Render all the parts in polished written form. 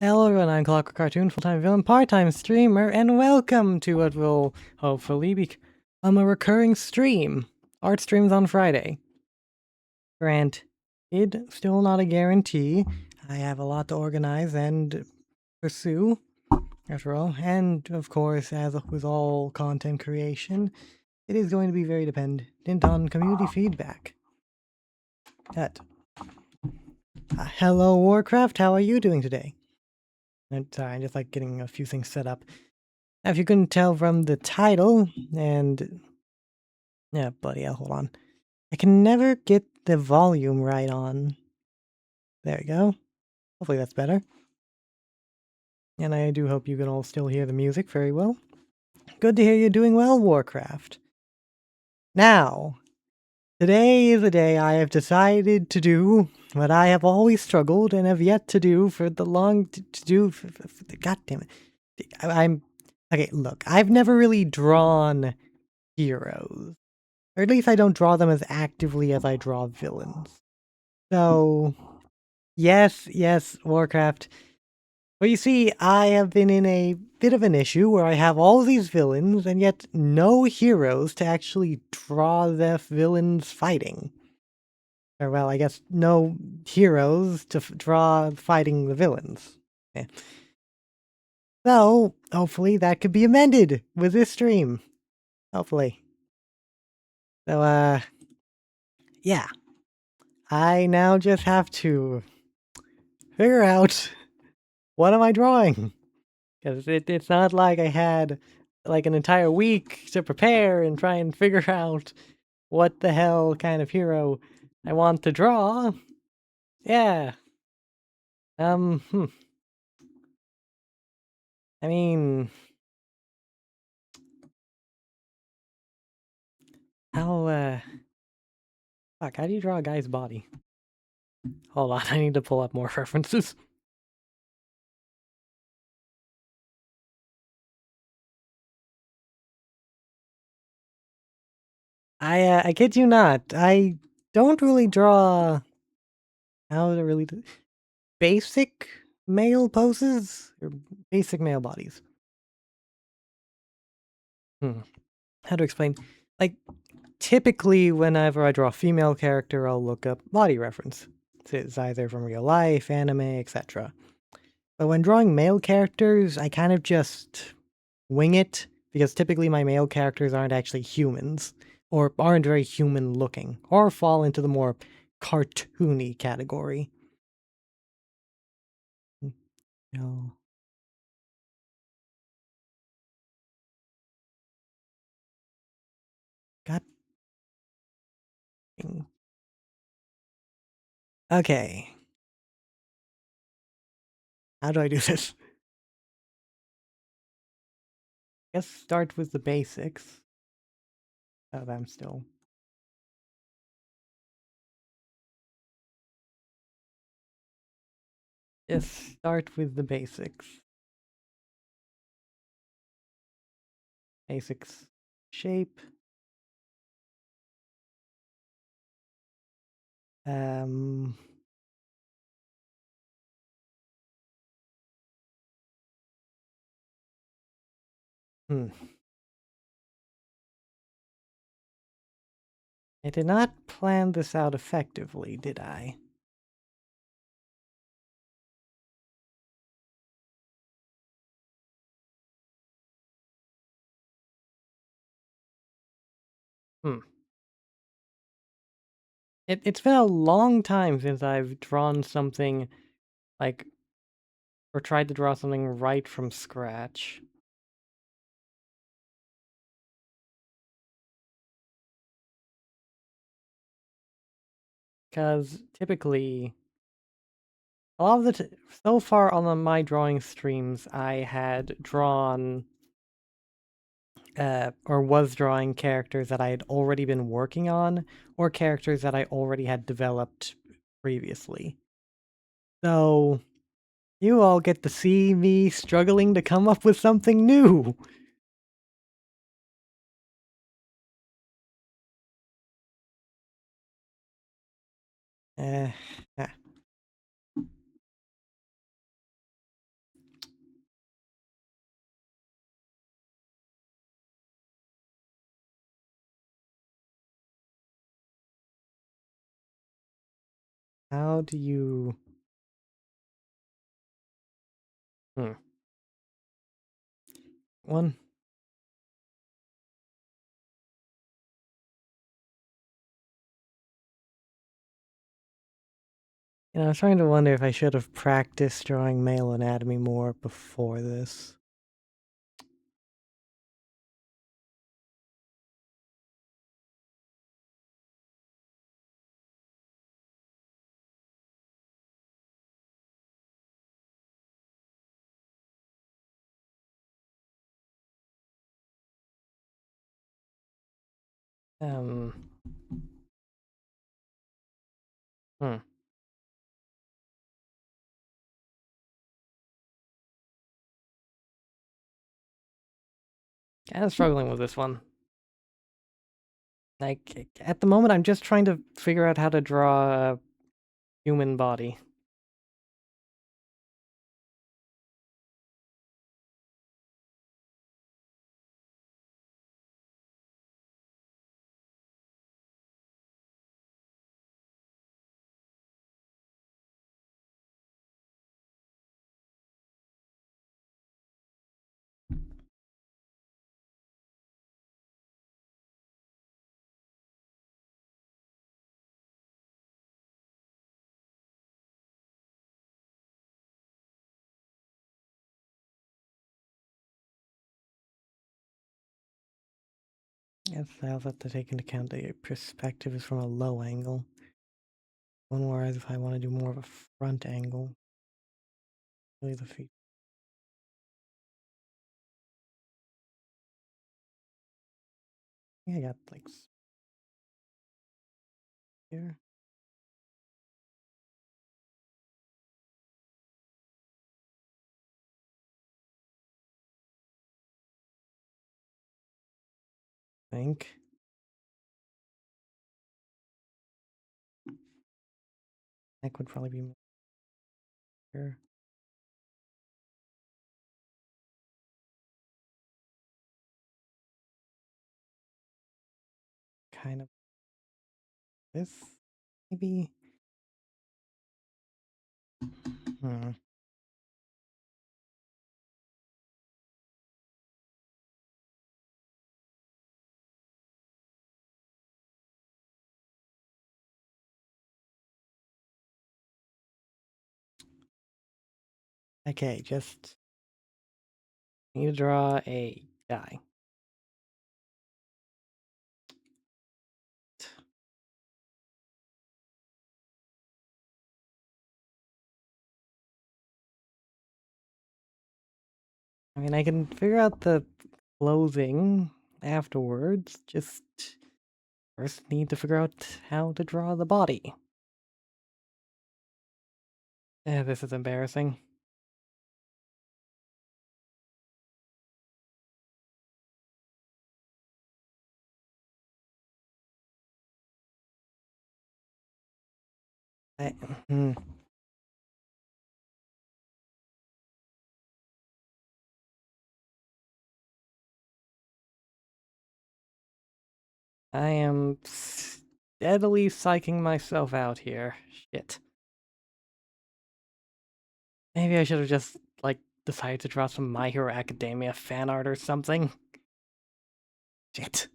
Hello everyone, I'm ClockworkCartoon, full-time villain, part-time streamer, and welcome to what will hopefully be a recurring stream. Art streams on Friday. Granted, still not a guarantee. I have a lot to organize and pursue, after all. And, of course, as with all content creation, it is going to be very dependent on community feedback. Hello Warcraft, how are you doing today? Sorry, I'm just getting a few things set up. If you couldn't tell from the title, and yeah, bloody hell, hold on. I can never get the volume right on. There we go. Hopefully that's better. And I do hope you can all still hear the music very well. Good to hear you're doing well, Warcraft. Now, today is the day I have decided to do what I have always struggled and have yet to do for the long to do. God damn it! I'm okay. Look, I've never really drawn heroes. Or at least I don't draw them as actively as I draw villains. So, yes, Warcraft. But you see, I have been in a bit of an issue where I have all these villains and yet no heroes to actually draw the villains fighting. Or, well, I guess no heroes to draw fighting the villains. Yeah. So, hopefully that could be amended with this stream. Hopefully. So, yeah. I now just have to figure out what am I drawing? Because it's not like I had like an entire week to prepare and try and figure out what the hell kind of hero I want to draw. Yeah. Um, hmm. I mean, how, fuck, how do you draw a guy's body? Hold on, I need to pull up more references. I kid you not, I don't really draw, how to really do, basic male poses? Or basic male bodies. How to explain? Like, typically, whenever I draw a female character, I'll look up body reference. It's either from real life, anime, etc. But when drawing male characters, I kind of just wing it, because typically my male characters aren't actually humans, or aren't very human looking, or fall into the more cartoony category. No. God. Okay. How do I do this? Guess start with the basics. Oh, I'm still. Just start with the basics. Basics. Shape. Um. Hmm. I did not plan this out effectively, did I? Hmm. It's been a long time since I've drawn something, like, or tried to draw something right from scratch. Because typically, a lot of so far on my drawing streams, I had drawn, or was drawing characters that I had already been working on, or characters that I already had developed previously. So, you all get to see me struggling to come up with something new. Eh, How do you... Hmm. One. I was trying to wonder if I should have practiced drawing male anatomy more before this. Um. Hmm. Kind of struggling with this one. Like, at the moment, I'm just trying to figure out how to draw a human body. Yes, I also have to take into account the perspective is from a low angle. Whereas if I want to do more of a front angle, really the feet. Yeah, I got like here. I think. Neck would probably be more here. Kind of this, maybe. Hmm. Okay, just need to draw a guy. I mean, I can figure out the clothing afterwards. Just first need to figure out how to draw the body. Yeah, this is embarrassing. I, hmm. I am steadily psyching myself out here. Shit. Maybe I should have just, like, decided to draw some My Hero Academia fan art or something. Shit.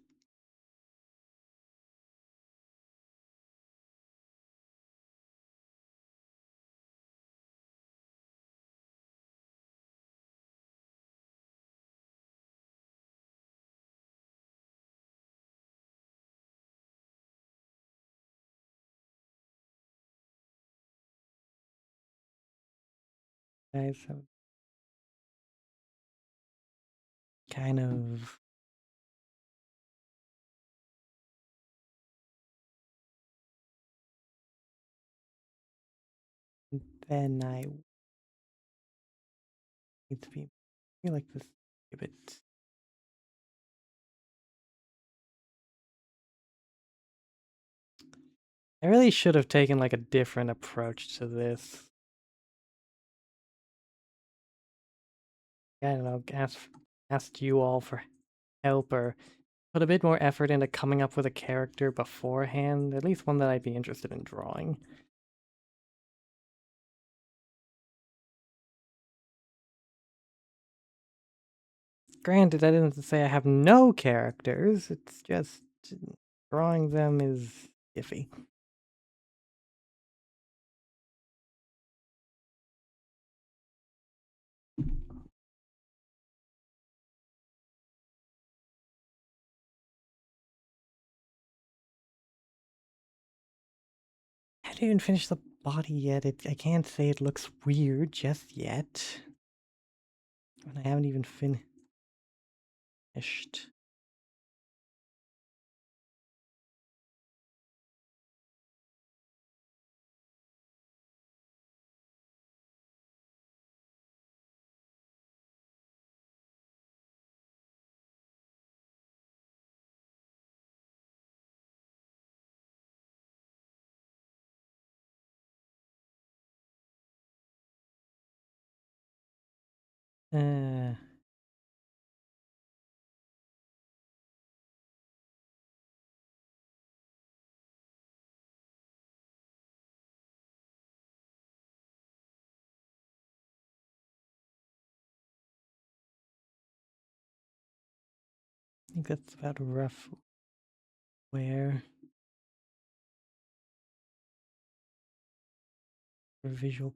Okay, so kind of... Then I need to be... I feel like this a bit... I really should have taken, like, a different approach to this. I don't know, asked you all for help or put a bit more effort into coming up with a character beforehand, at least one that I'd be interested in drawing. Granted, I didn't say I have no characters, it's just drawing them is iffy. I haven't even finished the body yet. I can't say it looks weird just yet. And I haven't even finished. Uh, I think that's about rough where for visual.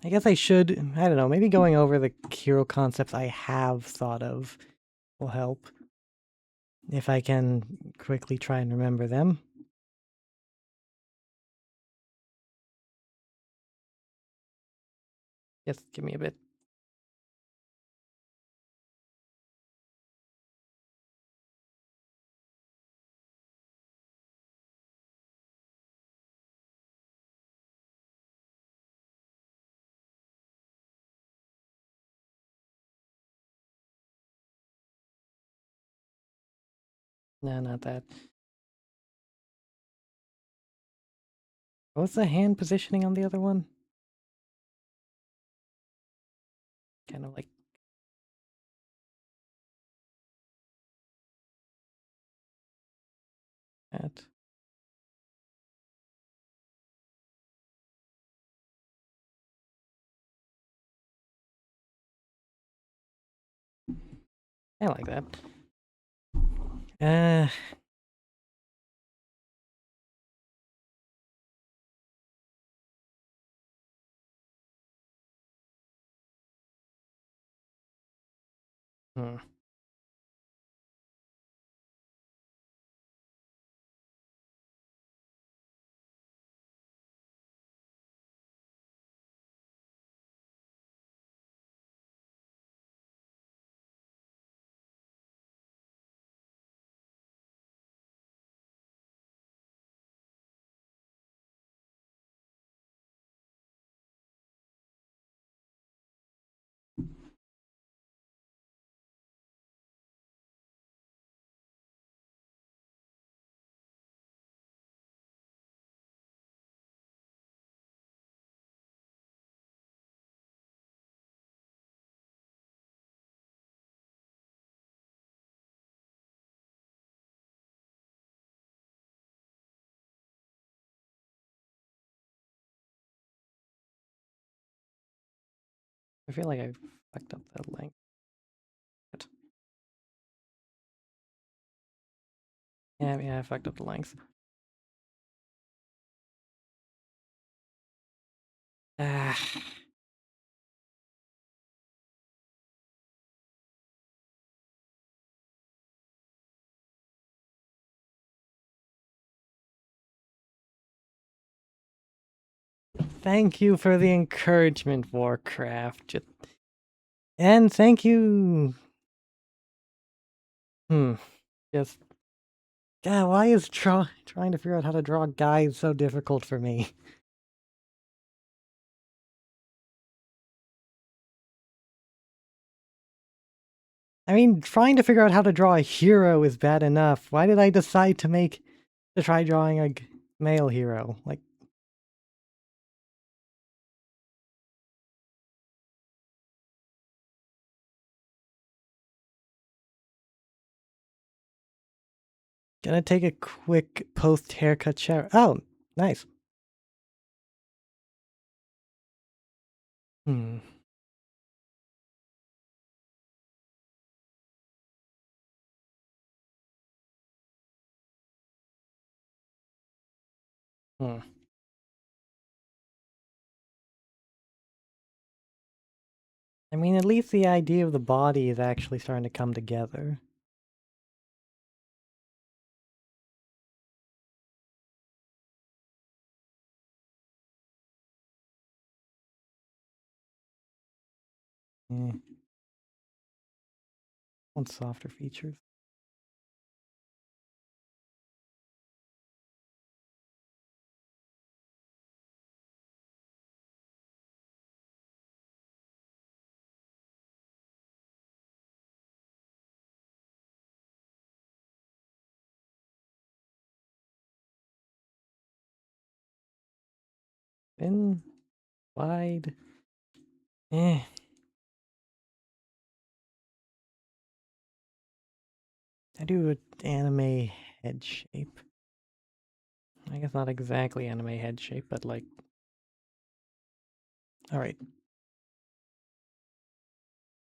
I guess I should, I don't know, maybe going over the hero concepts I have thought of will help. If I can quickly try and remember them. Just give me a bit. No, not that. What's the hand positioning on the other one? Kind of like that. I like that. Uh, hmm. I feel like I fucked up that length. Yeah, I fucked up the length. Ah. Thank you for the encouragement, Warcraft. And thank you. Just. God, why is trying to figure out how to draw guys so difficult for me? I mean, trying to figure out how to draw a hero is bad enough. Why did I decide to try drawing a male hero? Like, Gonna take a quick post-haircut shower. Oh, nice. Hmm. Hmm. I mean, at least the idea of the body is actually starting to come together. Eh, want softer features. Thin, wide. Eh. I do an anime head shape. I guess not exactly anime head shape, but like. Alright.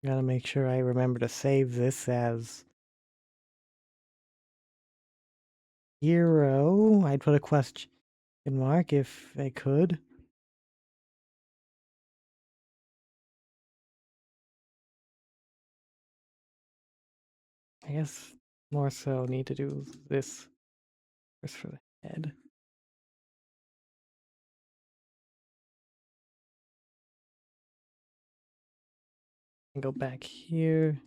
Gotta make sure I remember to save this as hero. I'd put a question mark if I could. I guess more so need to do this first for the head. And go back here.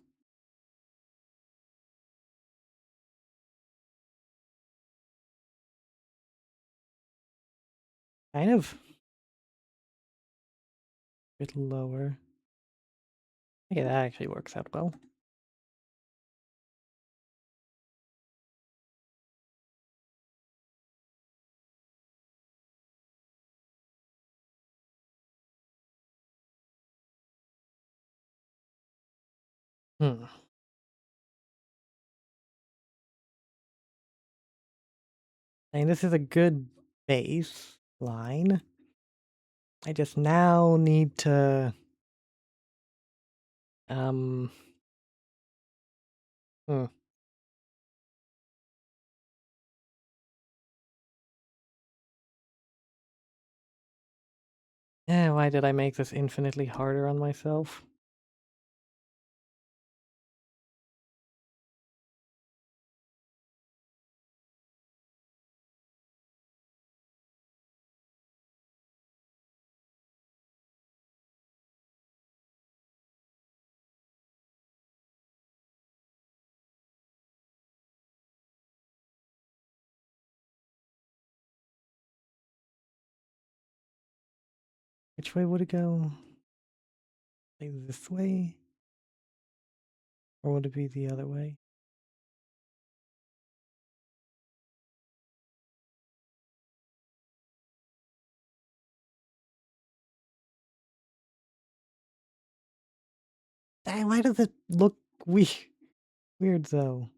Kind of a bit lower. Okay, that actually works out well. Hmm. And this is a good base line. I just now need to um hmm. Why did I make this infinitely harder on myself? Which way would it go? Like this way? Or would it be the other way? Why does it look weird though?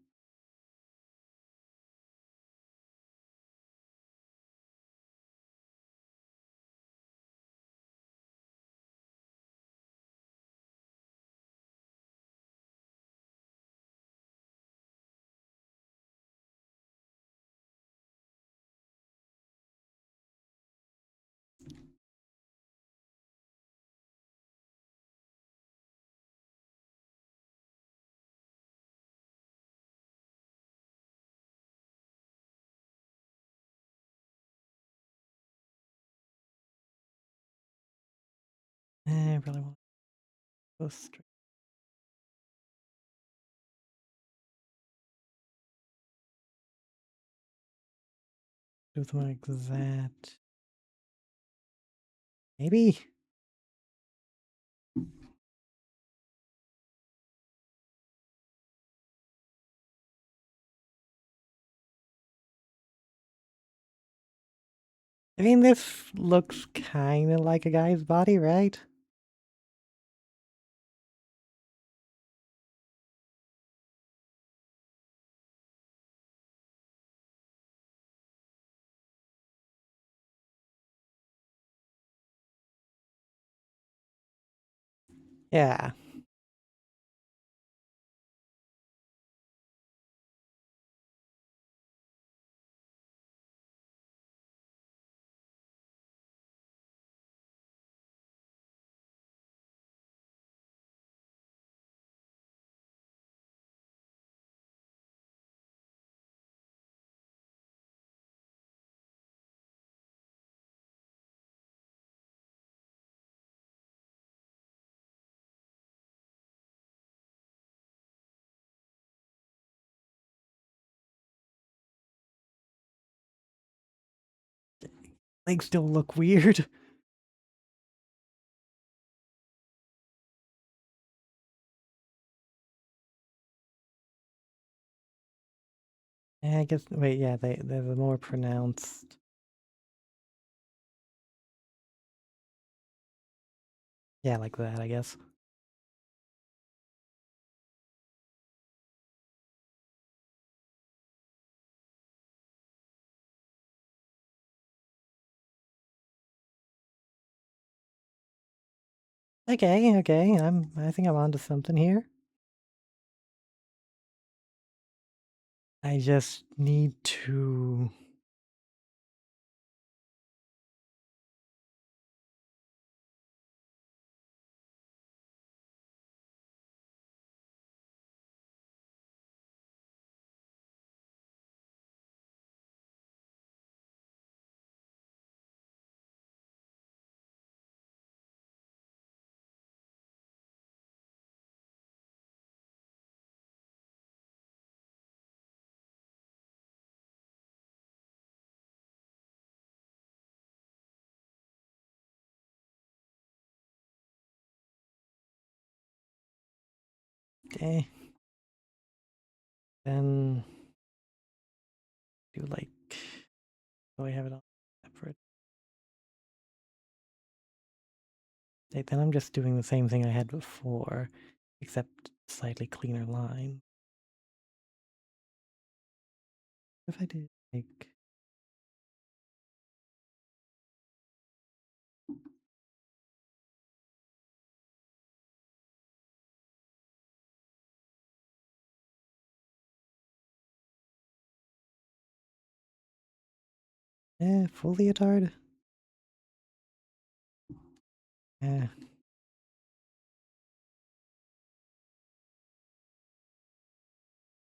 I really want to go straight. Do something like that. Maybe? I mean, this looks kind of like a guy's body, right? Yeah. Legs still look weird. Yeah, I guess. Wait, yeah, they're the more pronounced. Yeah, like that, I guess. Okay, okay. I think I'm onto something here. I just need to. Okay. Then do like. Oh, I have it on separate. Okay, then I'm just doing the same thing I had before, except slightly cleaner line. If I did like. Full leotard? Eh,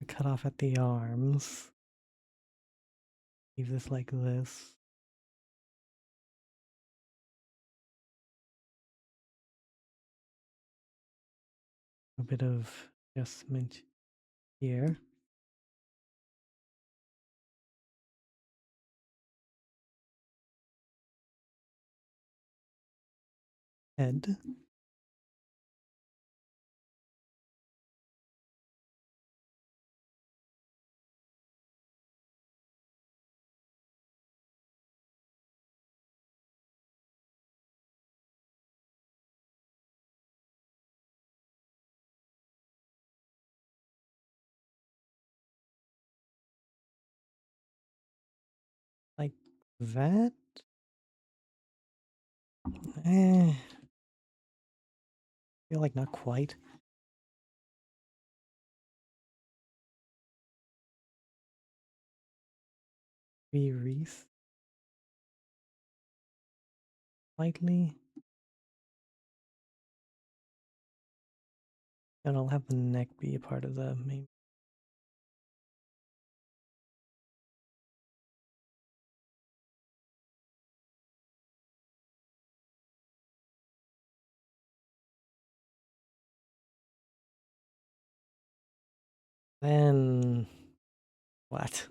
cut off at the arms. Leave this like this. A bit of adjustment here. Head. Like that. Eh, feel like not quite. Be wreath slightly. And I'll have the neck be a part of the main. Then what?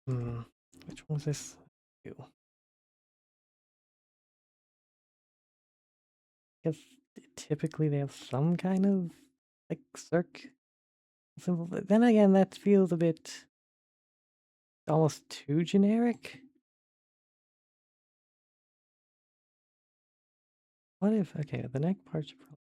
Hmm. Which one was this? Ew. Because typically they have some kind of like circ symbol, but then again, that feels a bit almost too generic. What if, okay, the neck parts are probably,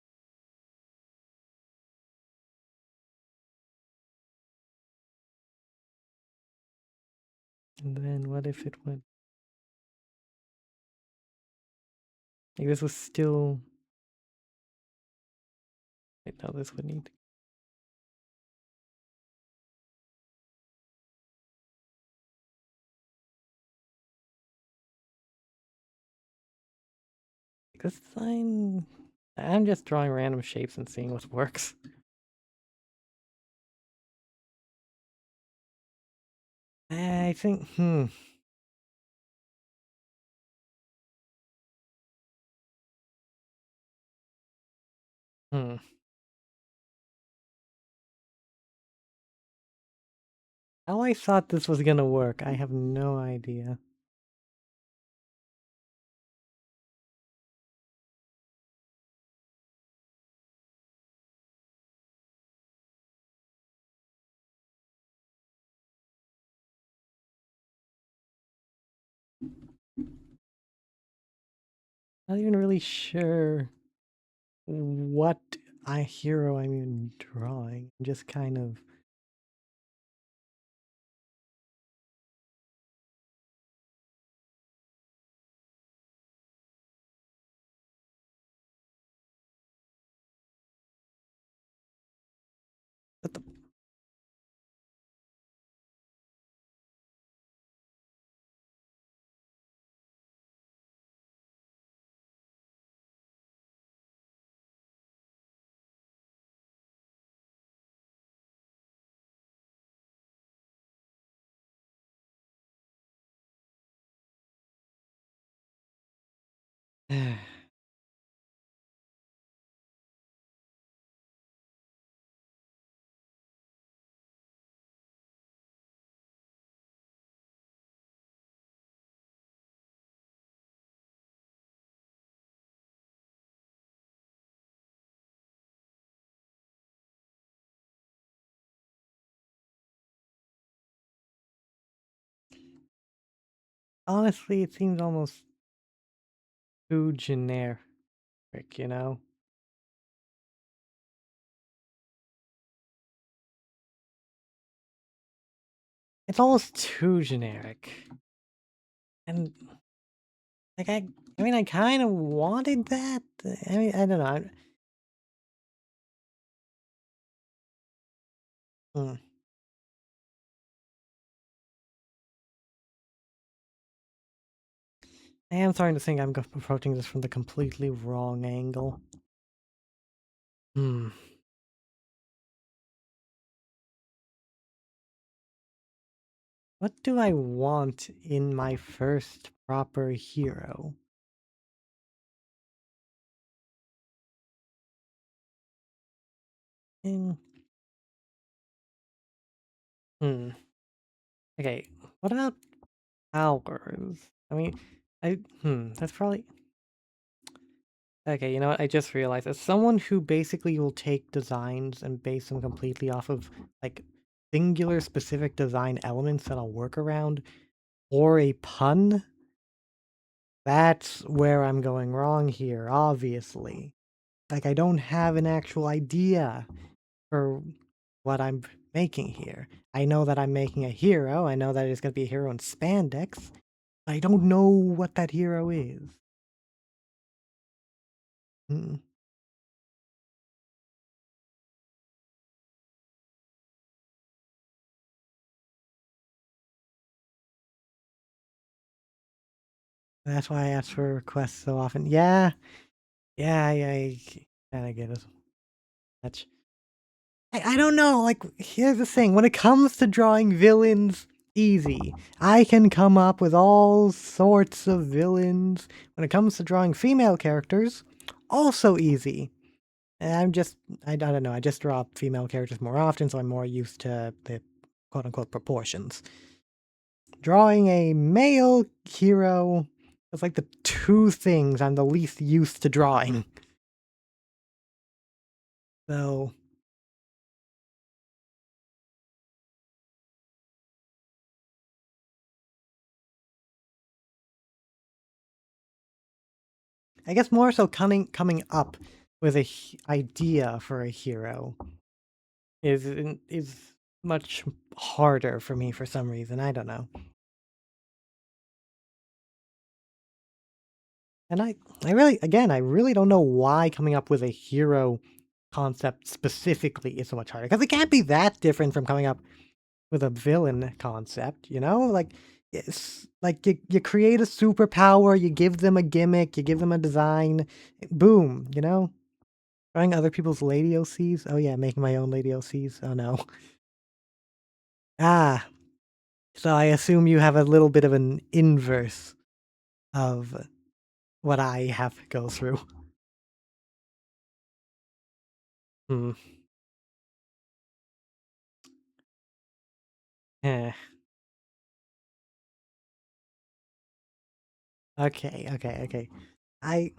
and then what if it went Like this was still. Wait, no, this would need. This design. I'm just drawing random shapes and seeing what works. I think. Hmm. How I thought this was gonna work, I have no idea. Not even really sure what hero I'm even drawing. I'm just kind of. What the. Honestly, it seems almost too generic, you know? It's almost too generic. And like I mean I kind of wanted that. I mean, I don't know. Hmm. I am starting to think I'm approaching this from the completely wrong angle. Hmm. What do I want in my first proper hero? In hmm. Okay. What about powers? I mean, That's probably okay. You know what? I just realized as someone who basically will take designs and base them completely off of like singular specific design elements that I'll work around, or a pun. That's where I'm going wrong here, obviously. Like, I don't have an actual idea for what I'm making here. I know that I'm making a hero. I know that it's going to be a hero in spandex. But I don't know what that hero is. Mm. That's why I ask for requests so often. Yeah, yeah, I kind of get it. That's I don't know, like, here's the thing, when it comes to drawing villains, easy. I can come up with all sorts of villains. When it comes to drawing female characters, also easy. And I don't know, I just draw female characters more often, so I'm more used to the quote-unquote proportions. Drawing a male hero is like the two things I'm the least used to drawing. So, I guess more so coming up with a idea for a hero is much harder for me for some reason. I don't know. And I really don't know why coming up with a hero concept specifically is so much harder, because it can't be that different from coming up with a villain concept, you know? Like, it's like you create a superpower, you give them a gimmick, you give them a design, boom, you know? Trying other people's Lady OCs? Oh yeah, making my own Lady OCs? Oh no. Ah, so I assume you have a little bit of an inverse of what I have to go through. Hmm. Eh. Okay. I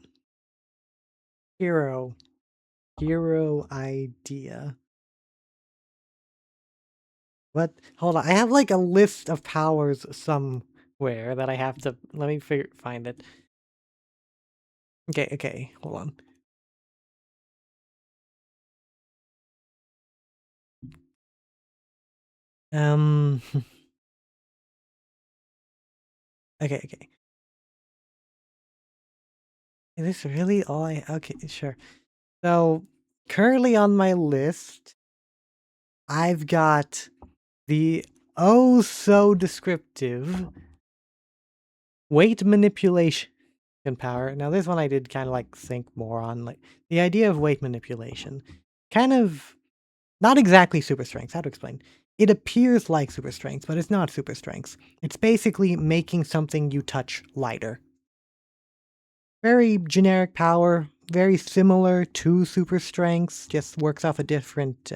hero hero idea. What? Hold on. I have like a list of powers somewhere that I have to. Let me find it. Okay. Hold on. Um. Okay. Is this really all I? Okay, sure. So currently on my list, I've got the oh so descriptive weight manipulation power. Now this one I did kind of like think more on, like the idea of weight manipulation. Kind of not exactly super strength. How to explain? It appears like super strength, but it's not super strength. It's basically making something you touch lighter. Very generic power, very similar to super strength, just works off different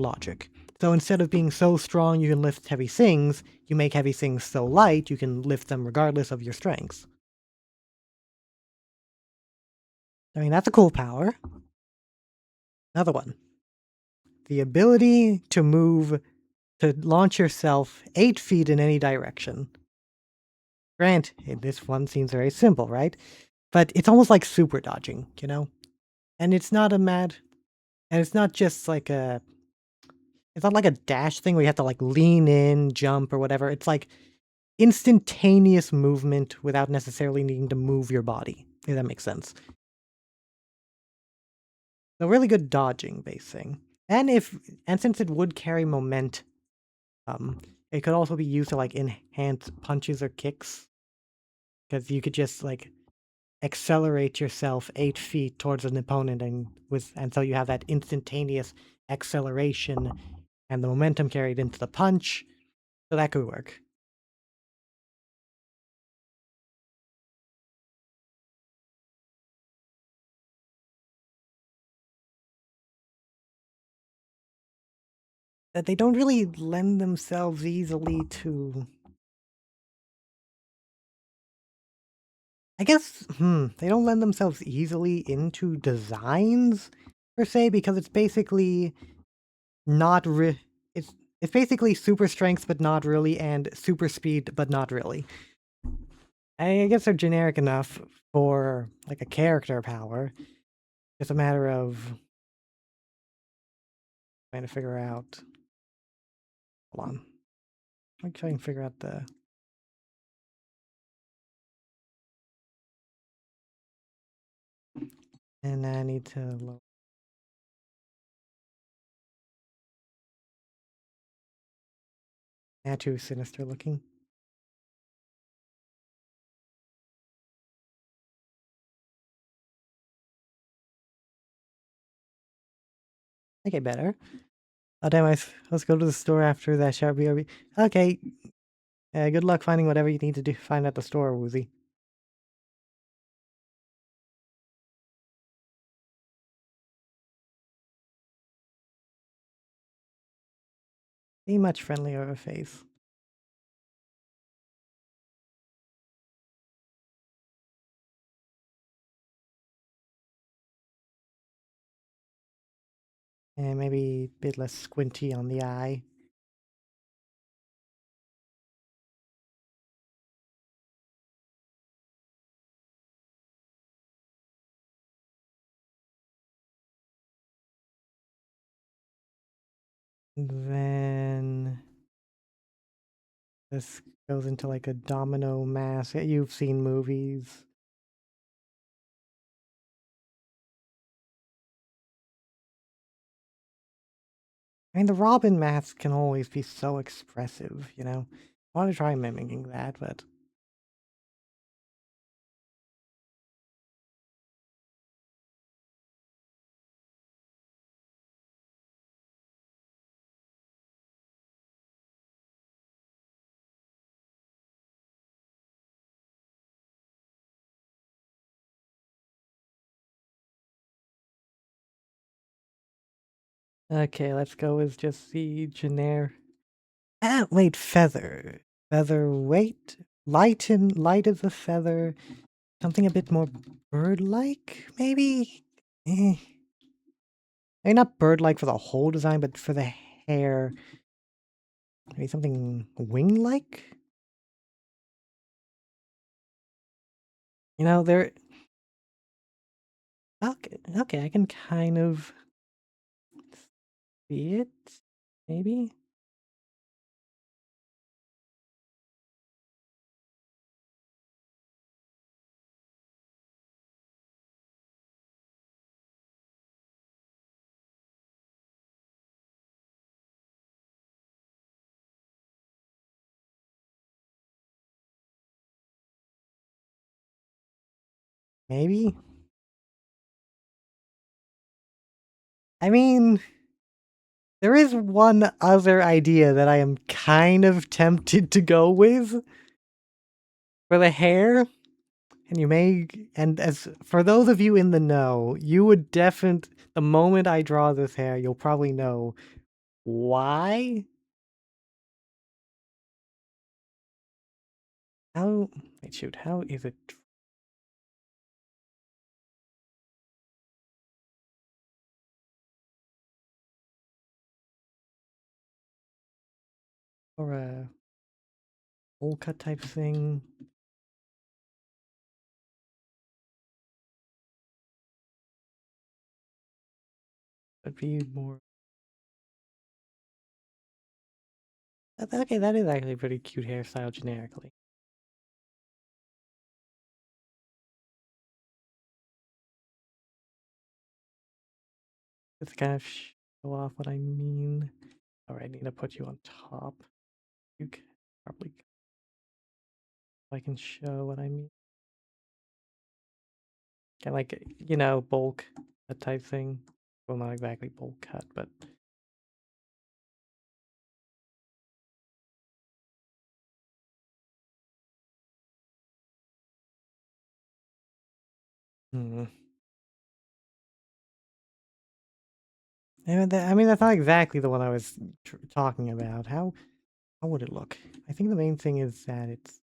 logic. So instead of being so strong you can lift heavy things, you make heavy things so light you can lift them regardless of your strength. I mean, that's a cool power. Another one. The ability to launch yourself 8 feet in any direction. Granted, this one seems very simple, right? But it's almost like super dodging, you know? And it's not a mad, and it's not just like it's not like a dash thing where you have to like lean in, jump, or whatever. It's like instantaneous movement without necessarily needing to move your body, if that makes sense. So really good dodging base thing. And since it would carry momentum, it could also be used to like enhance punches or kicks. Because you could just like accelerate yourself 8 feet towards an opponent and so you have that instantaneous acceleration and the momentum carried into the punch. So that could work. That they don't really lend themselves easily to, I guess, they don't lend themselves easily into designs per se, because it's basically not it's it's basically super strength but not really, and super speed but not really. I guess they're generic enough for like a character power. It's a matter of trying to figure out. Hold on. I'm trying to figure out the. And I need to load. Not too sinister looking. Okay, better. Oh damn! Let's go to the store after that sharp BRB. Okay. Good luck finding whatever you need to do. Find at the store, Woozy. Be much friendlier of a face. And maybe a bit less squinty on the eye. Then This goes into like a domino mask. You've seen movies. I mean, the Robin mask can always be so expressive, you know? I want to try mimicking that, but okay, let's go with just the generic. Ah, wait, feather. Feather weight? Light as a feather. Something a bit more bird-like, maybe? Eh. Maybe not bird-like for the whole design, but for the hair. Maybe something wing-like? You know, there... Okay, I can kind of see it, maybe? Maybe? I mean, there is one other idea that I am kind of tempted to go with for the hair. And you may, and as for those of you in the know, you would the moment I draw this hair, you'll probably know why. How, wait, shoot, how is it? Or a bowl cut type thing? Would be more. Okay, that is actually a pretty cute hairstyle generically. Just kind of show off what I mean. Alright, I need to put you on top. You can probably, I can show what I mean. Kind of like, you know, bulk, that type thing. Well, not exactly bulk cut, but hmm. I mean, that's not exactly the one I was talking about. How would it look? I think the main thing is that it's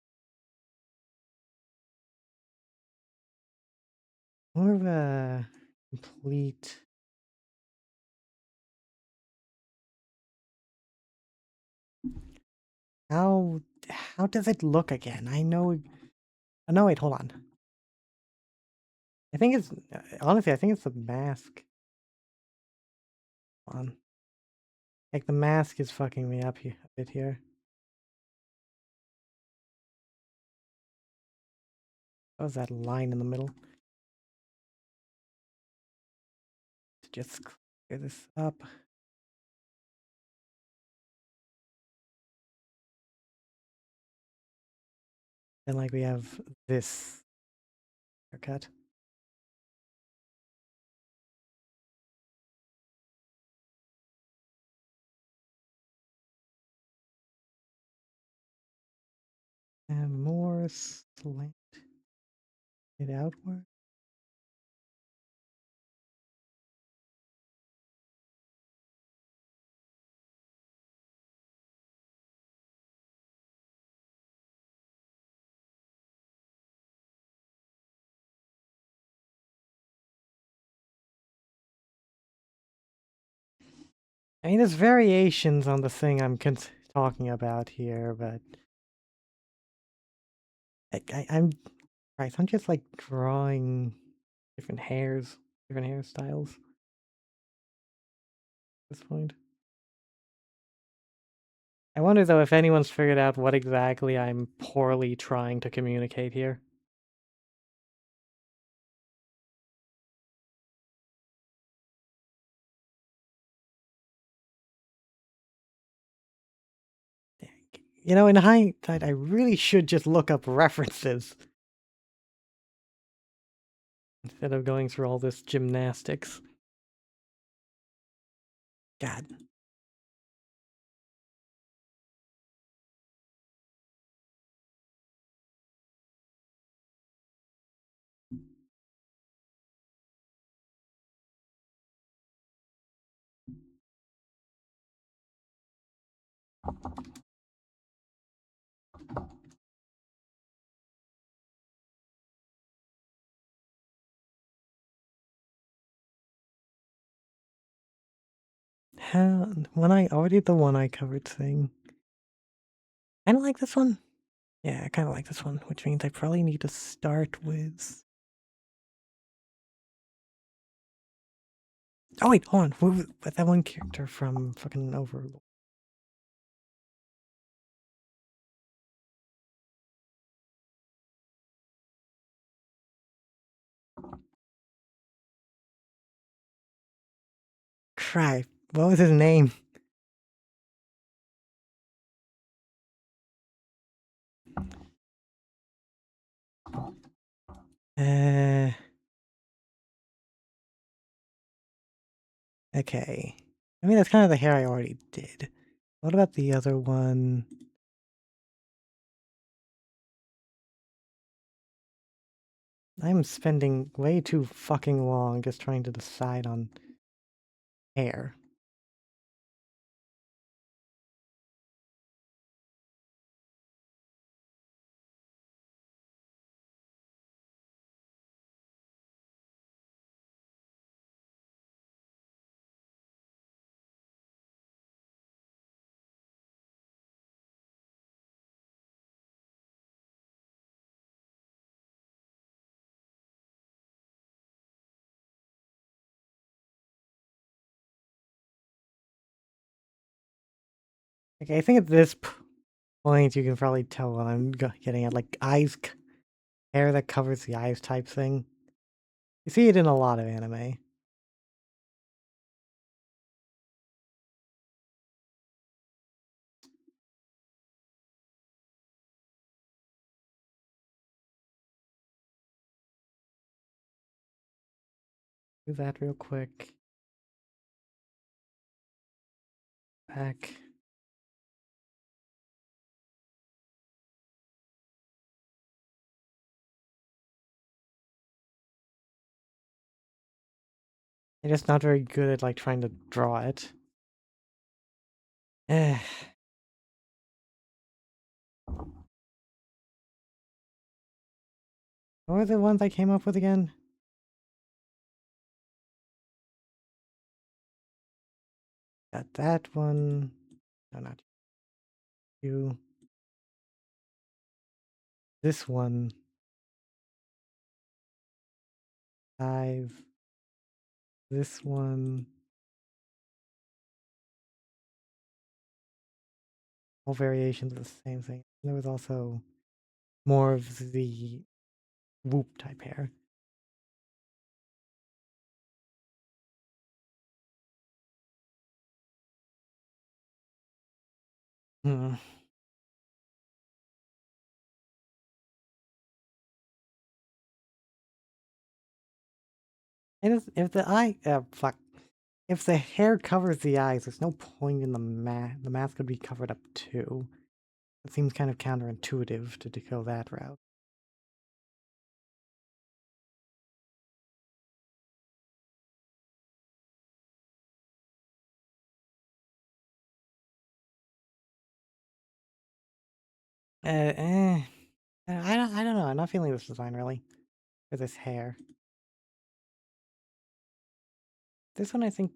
more of a complete. How how does it look again? I know. Oh, no, wait, hold on. I think it's honestly, I think it's the mask. Hold on, like the mask is fucking me up here a bit here. What was that line in the middle? Just clear this up. Then like we have this haircut. And more slant it outward. I mean, there's variations on the thing I'm talking about here, but I'm right. I'm just like drawing different hairs, different hairstyles at this point. I wonder though if anyone's figured out what exactly I'm poorly trying to communicate here. You know, in hindsight, I really should just look up references instead of going through all this gymnastics. God. I did the one eye covered thing. I don't like this one. Yeah, I kind of like this one, which means I probably need to start with. Oh wait, hold on. With that one character from fucking Overlord. Crap. What was his name? Uh. Okay. I mean, that's kind of the hair I already did. What about the other one? I'm spending way too fucking long just trying to decide on hair. Okay, I think at this point you can probably tell what I'm getting at. Like hair that covers the eyes type thing. You see it in a lot of anime. Do that real quick. Back. I'm just not very good at like trying to draw it. Eh. What were the ones I came up with again? Got that one. No, not you. This one. 5. This one. All variations of the same thing. There was also more of the whoop type hair. Hmm. And if the eye, fuck, if the hair covers the eyes, there's no point in the mask. The mask could be covered up too. It seems kind of counterintuitive to go that route. Uh, eh, I don't know. I'm not feeling this design really for this hair. This one I think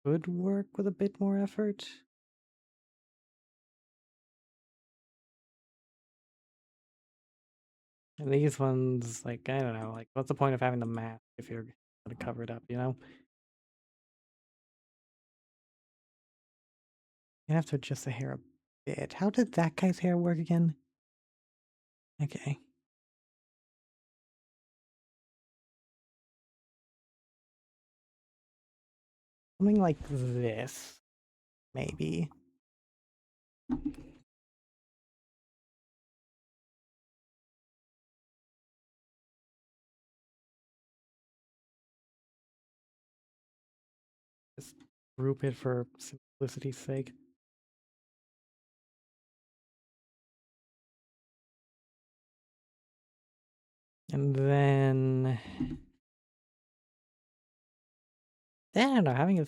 could work with a bit more effort. And these ones, like, I don't know, like, what's the point of having the mask if you're gonna cover it up, you know? You have to adjust the hair a bit. How did that guy's hair work again? Okay. Something like this, maybe. Just group it for simplicity's sake. And then, I don't know, having a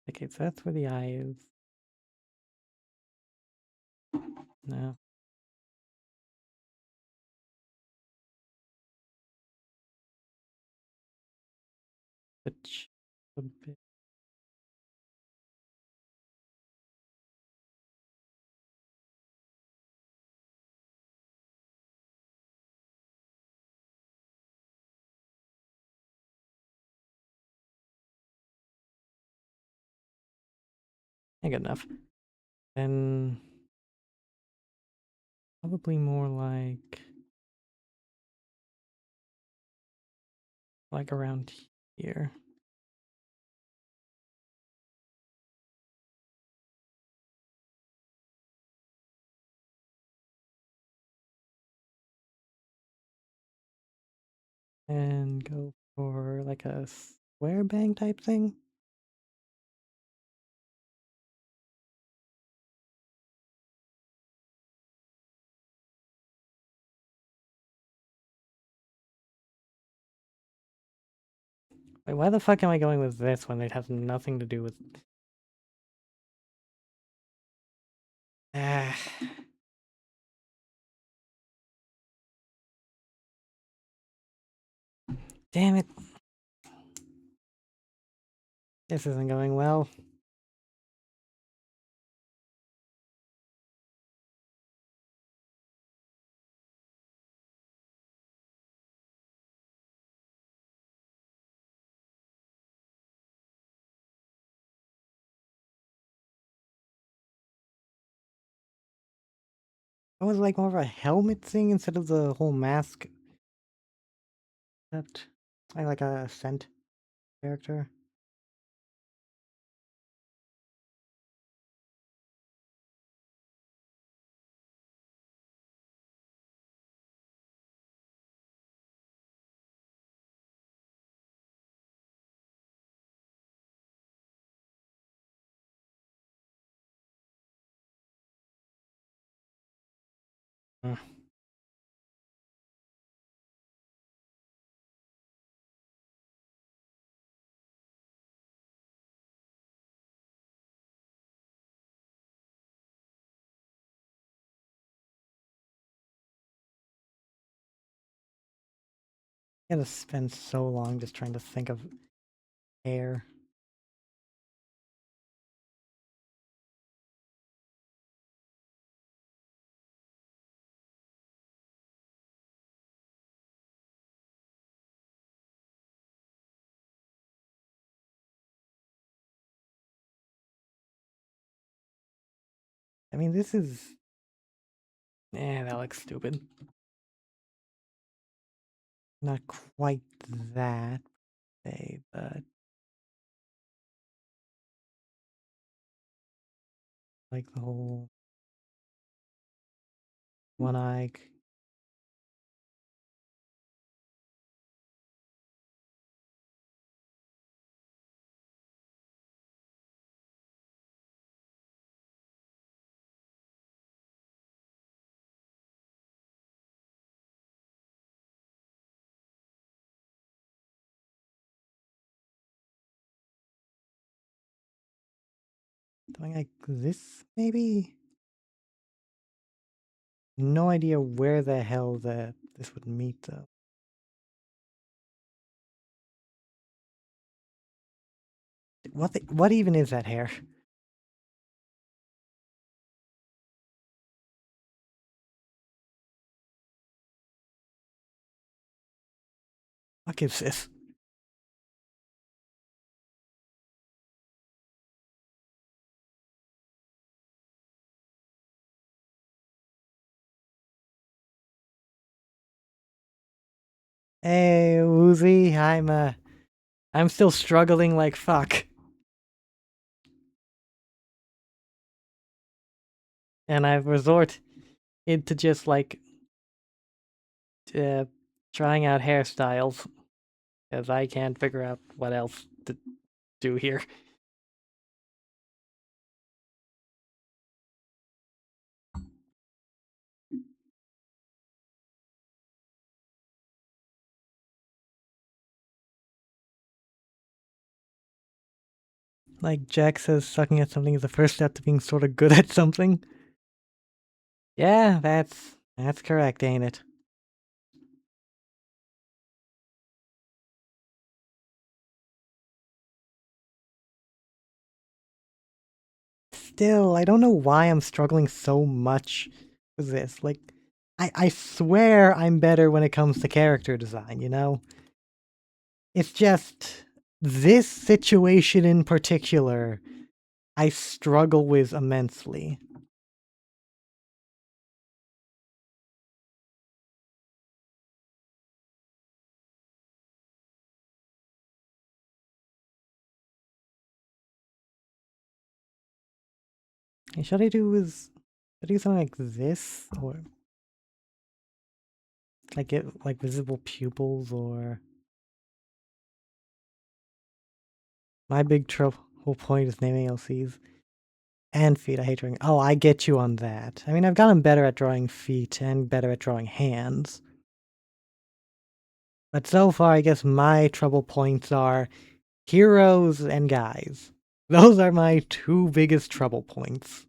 okay, so that's where the eye is. No. A bit. Good enough. Then probably more like around here. And go for like a square bang type thing. Wait, why the fuck am I going with this when it has nothing to do with... Ah. Damn it. This isn't going well. It was like more of a helmet thing instead of the whole mask. That I like a scent character. Mm. I gotta spend so long just trying to think of hair. I mean, this is... that looks stupid. Not quite that, but like the whole one eye. Something like this, maybe? No idea where the hell this would meet, though. What even is that hair? What gives this? Hey, Woozy, I'm still struggling like fuck. And I've resort into just like uh, trying out hairstyles because I can't figure out what else to do here. Like Jack says, sucking at something is the first step to being sort of good at something. Yeah, that's correct, ain't it? Still, I don't know why I'm struggling so much with this. Like, I swear I'm better when it comes to character design, you know? It's just this situation in particular, I struggle with immensely. Should I do something like this? Or like get like visible pupils or my big trouble point is naming LCs. And feet, I hate drawing. Oh, I get you on that. I mean, I've gotten better at drawing feet and better at drawing hands. But so far, I guess my trouble points are heroes and guys. Those are my two biggest trouble points.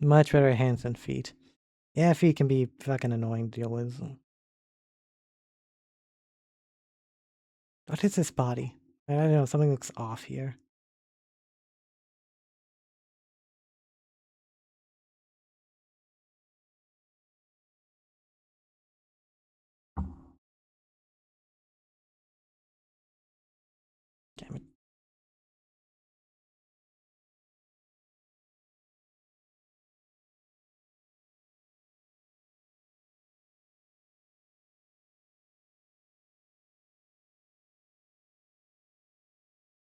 Much better at hands than feet. Yeah, feet can be fucking annoying to deal with. What is this body? I don't know, something looks off here. Damn it.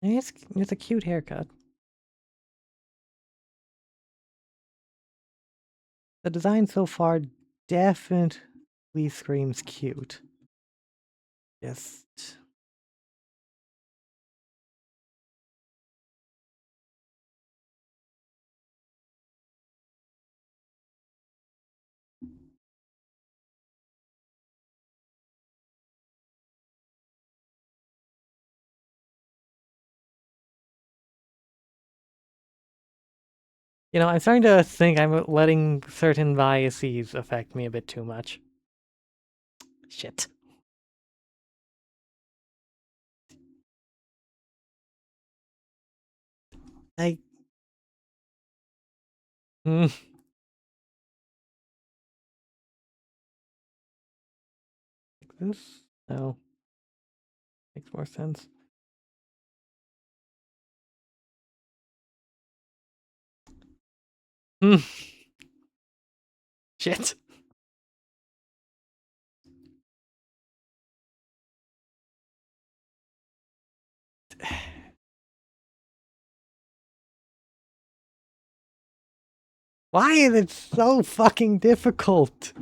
It's a cute haircut. The design so far definitely screams cute. Just I'm starting to think I'm letting certain biases affect me a bit too much. Shit. I. Hmm. This? No. Makes more sense. Hmm. Shit. Why is it so fucking difficult?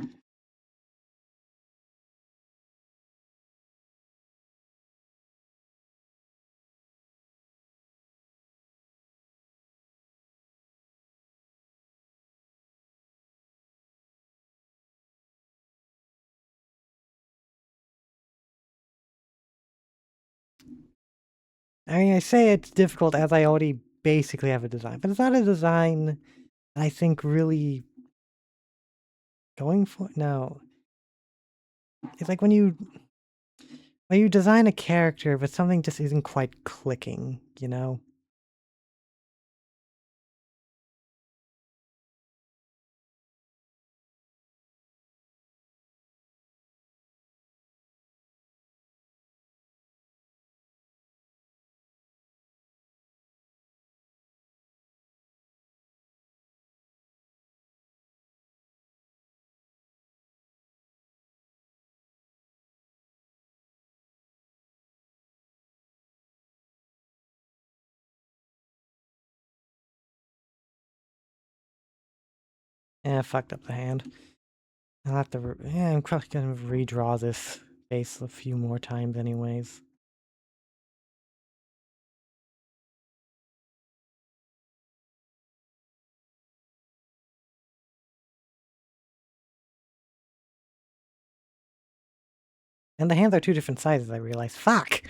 I mean, I say it's difficult as I already basically have a design, but it's not a design I think really going for. No. It's like when you design a character, but something just isn't quite clicking, you know? I fucked up the hand. I'll have to, yeah, I'm probably gonna redraw this face a few more times anyways. And the hands are two different sizes, I realize. Fuck!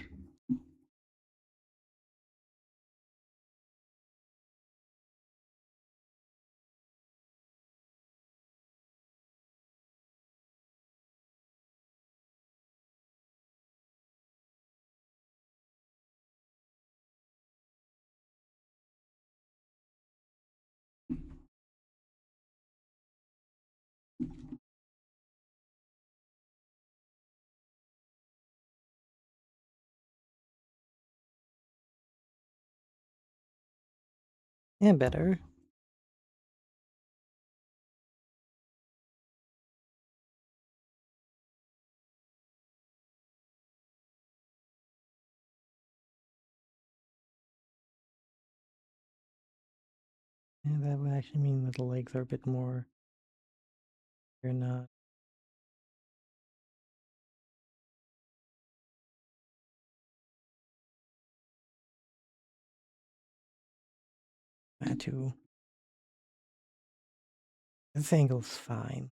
Yeah, better. Yeah, that would actually mean that the legs are a bit more... You're not... That too. This angle's fine.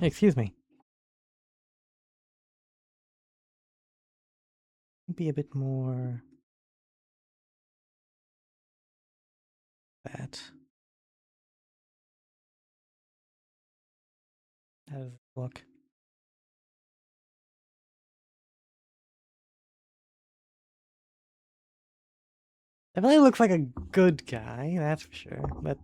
Excuse me. Be a bit more... that. How does it look? Definitely looks like a good guy, that's for sure. But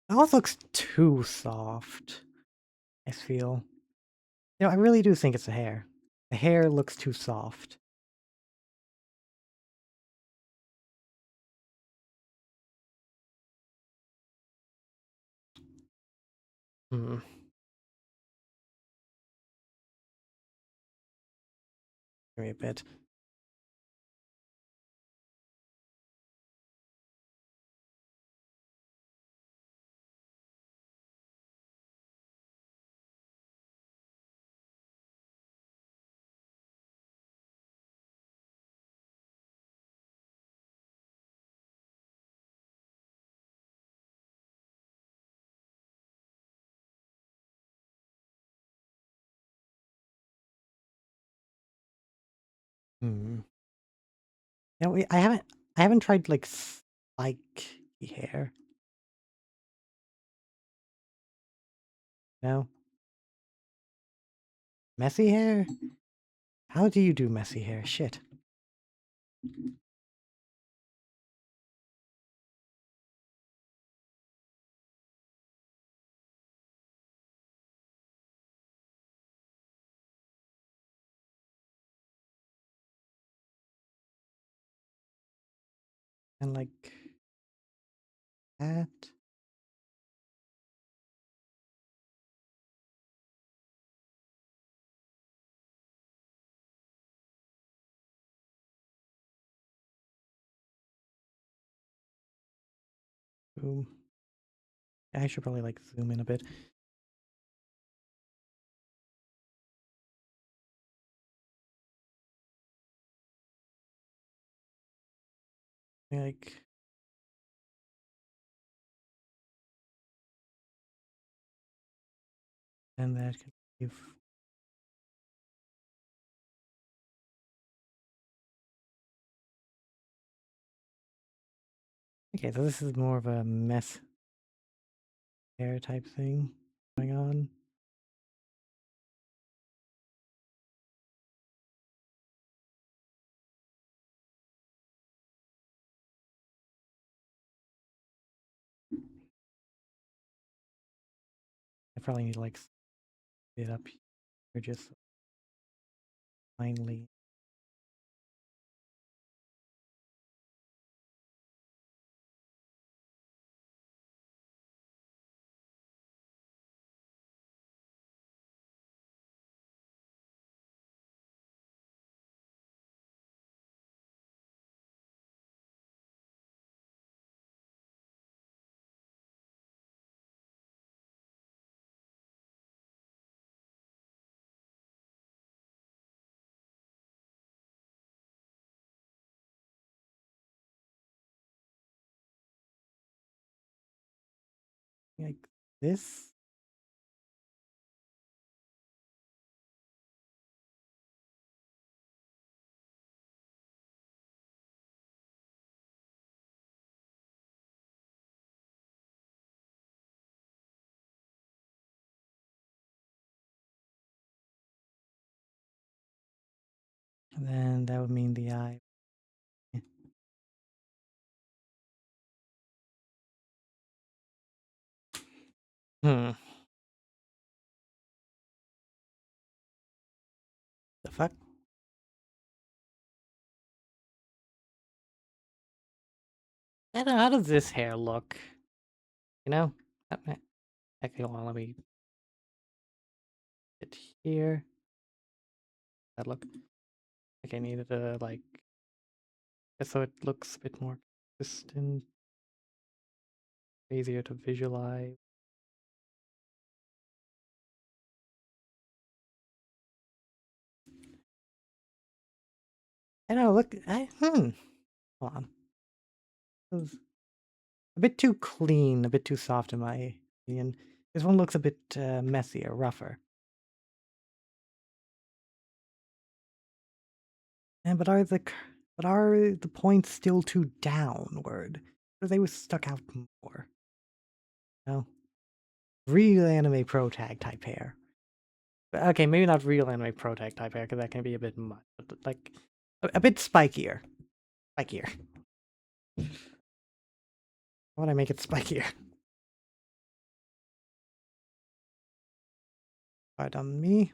it also looks too soft, I feel. You know, I really do think it's the hair. The hair looks too soft. Hmm. Give me a bit. Hmm. Yeah, I haven't tried like spiky hair. No? Messy hair? How do you do messy hair? Shit. And like that. Boom. I should probably like zoom in a bit. Like and that can give... Okay, so this is more of a mess hair type thing going on. I probably need to like speed it up here just finally. like this. And then that would mean the eye. Hmm. The fuck? I don't know, how does this hair look? You know? Okay, hold on, let me get here. That look. Okay, I needed to like so it looks a bit more consistent, easier to visualize. I don't know, look hold on. It was a bit too clean, a bit too soft in my opinion. This one looks a bit messier, rougher. And but are the points still too downward? Or they was stuck out more? No. Real anime pro tag type hair. Okay, maybe not real anime pro tag type hair, because that can be a bit much. But like a bit spikier. Spikier. How would I make it spikier? Pardon me.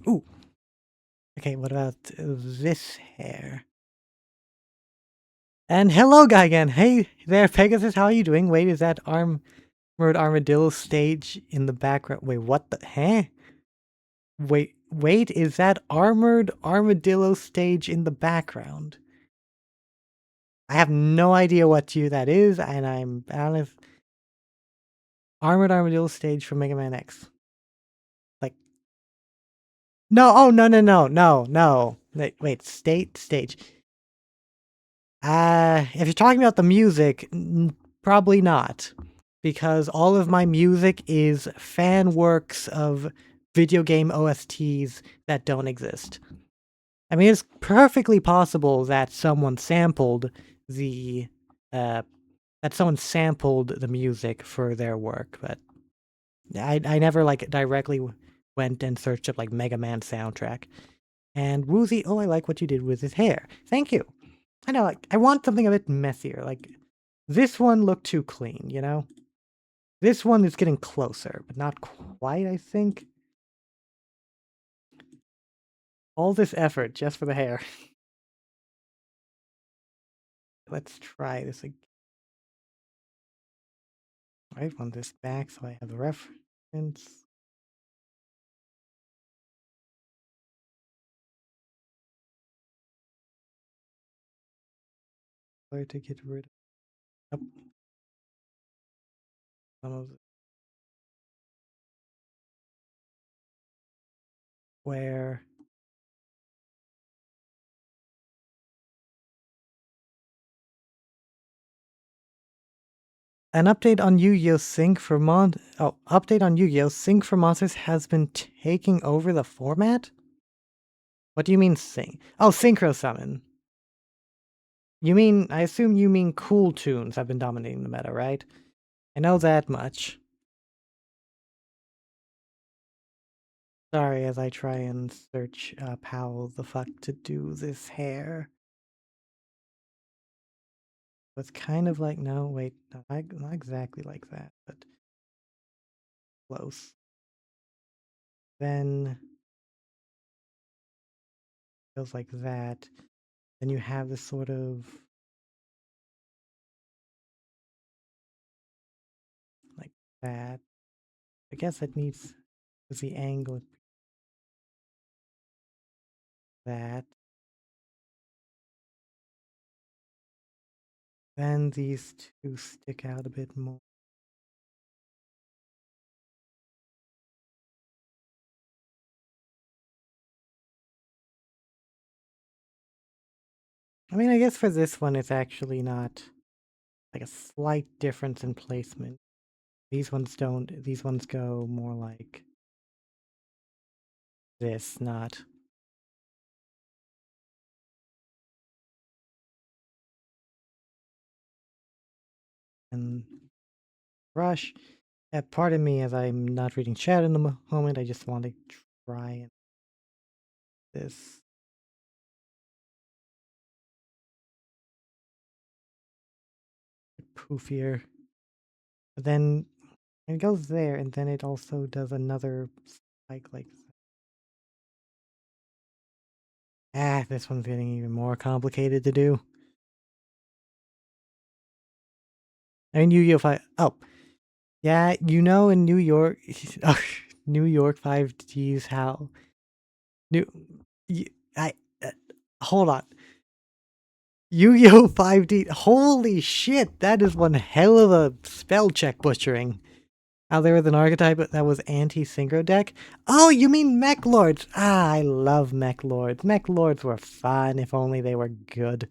Ooh. Okay, what about this hair? And hello, guy again. Hey there, Pegasus. How are you doing? Wait, is that armored armadillo stage in the background? Wait, what the? Huh? Wait, is that armored armadillo stage in the background? I have no idea what that is, and I'm honest. Armored armadillo stage from Mega Man X. Like, no, oh no. Wait, stage. If you're talking about the music, probably not, because all of my music is fan works of video game OSTs that don't exist. I mean, it's perfectly possible that someone sampled the uh music for their work, but I never like directly went and searched up like Mega Man soundtrack. And Woozy, oh, I like what you did with his hair. Thank you. I know, like I want something a bit messier. Like this one looked too clean, you know. This one is getting closer, but not quite. I think. All this effort just for the hair. Let's try this again. I want this back so I have the reference. Where to get rid of some of the where. An update on Yu-Gi-Oh! Update on Yu-Gi-Oh! Sync for Monsters has been taking over the format? What do you mean sync? Oh, Synchro Summon. I assume you mean cool tunes have been dominating the meta, right? I know that much. Sorry, as I try and search up how the fuck to do this hair. It's kind of like, no, wait, not exactly like that, but close. Then feels like that. Then you have this sort of like that. I guess it needs the angle of that. Then these two stick out a bit more. I mean, I guess for this one, it's actually not like a slight difference in placement. These ones don't, these ones go more like this, not. And brush. Pardon me as I'm not reading chat in the moment, I just want to try and this poofier. But then it goes there, and then it also does another spike like this one's getting even more complicated to do. I mean, Yu-Gi-Oh! 5. Oh, yeah, you know, in New York, New York 5Ds, how new. I hold on. Yu-Gi-Oh! 5D. Holy shit, that is one hell of a spell check butchering. How there was an archetype that was anti-synchro deck? Oh, you mean Mech Lords? Ah, I love Mech Lords. Mech Lords were fun, if only they were good.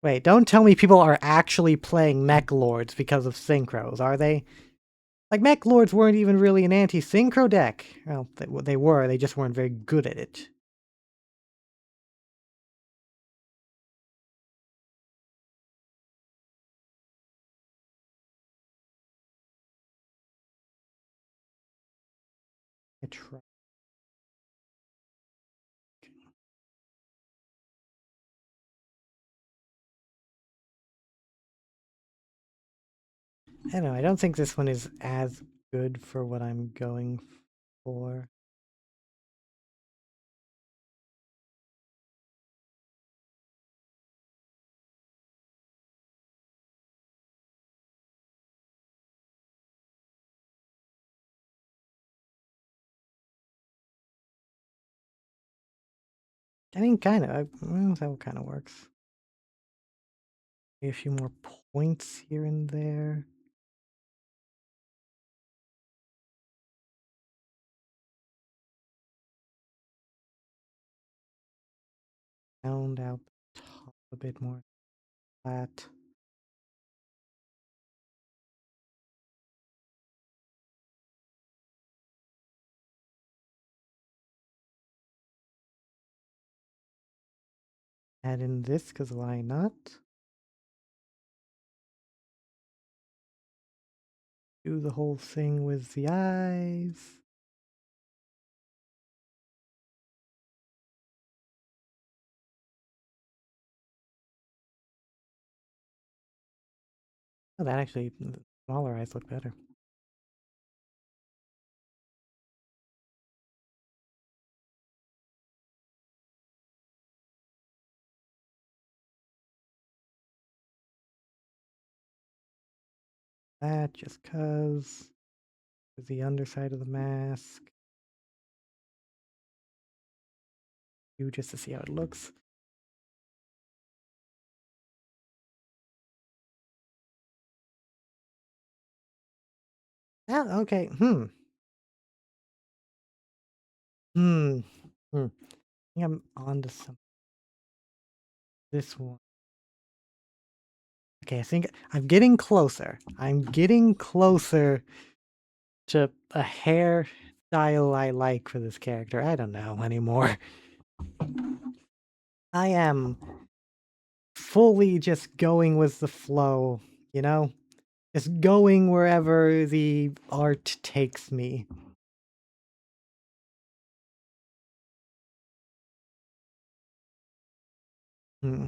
Wait, don't tell me people are actually playing Mech Lords because of synchros, are they? Like, Mech Lords weren't even really an anti-synchro deck. Well, they were, they just weren't very good at it. I try. I don't know, I don't think this one is as good for what I'm going for. I mean, kind of. Well, that kind of works. Maybe a few more points here and there. Round out the top a bit more flat. Add in this, because why not? Do the whole thing with the eyes. Oh, that actually, the smaller eyes look better. That just cause with the underside of the mask. Do just to see how it looks. Ah, okay. Hmm. I think I'm on to some. This one. Okay, I think I'm getting closer. I'm getting closer to a hairstyle I like for this character. I don't know anymore. I am fully just going with the flow, you know? Just going wherever the art takes me. Hmm.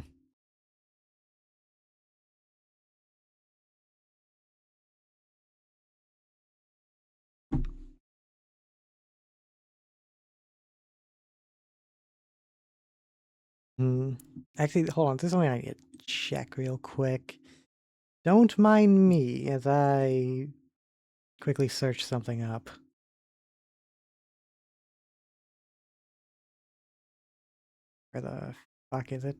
Hmm. Actually, hold on. This is something I need to check real quick. don't mind me as I quickly search something up. Where the fuck is it?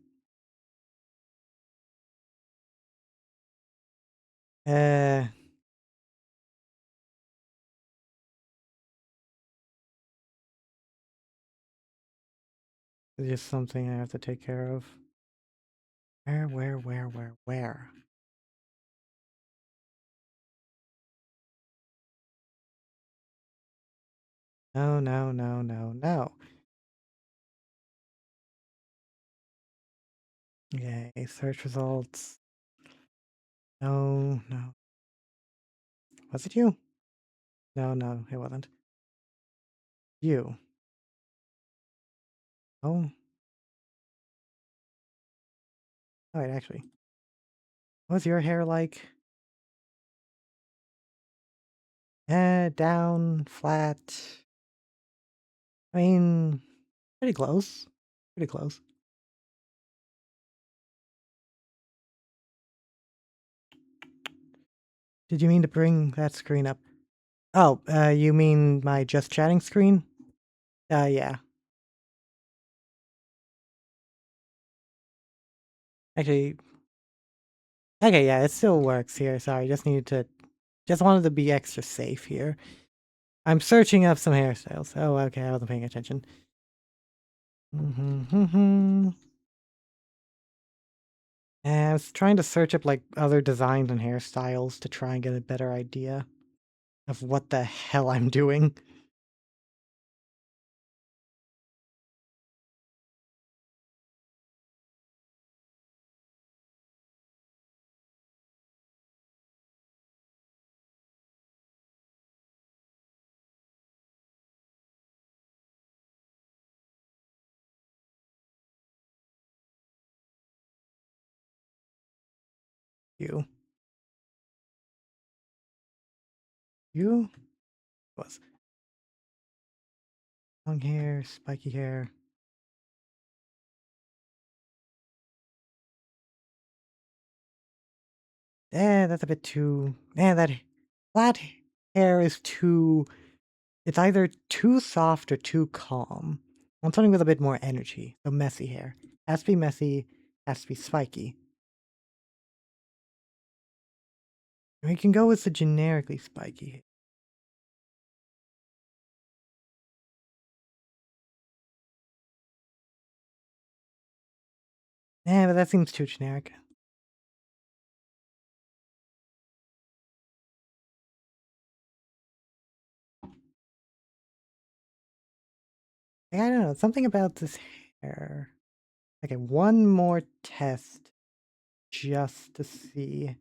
Uh, it's just something I have to take care of. Where? No, no, no, no, no. Okay, search results. No, no. Was it you? No, no, it wasn't. You. Oh, oh, wait, actually. What's your hair like? Down, flat. I mean, pretty close. Pretty close. Did you mean to bring that screen up? Oh, you mean my just chatting screen? Yeah. Actually, okay, yeah, it still works here. Sorry, just wanted to be extra safe here. I'm searching up some hairstyles. Oh, okay, I wasn't paying attention. And I was trying to search up like other designs and hairstyles to try and get a better idea of what the hell I'm doing. You, you was long hair, spiky hair. That's a bit too. That flat hair is too. It's either too soft or too calm. I want something with a bit more energy. So messy hair has to be messy. Has to be spiky. We can go with the generically spiky. But that seems too generic. I don't know. Something about this hair. Okay, one more test just to see.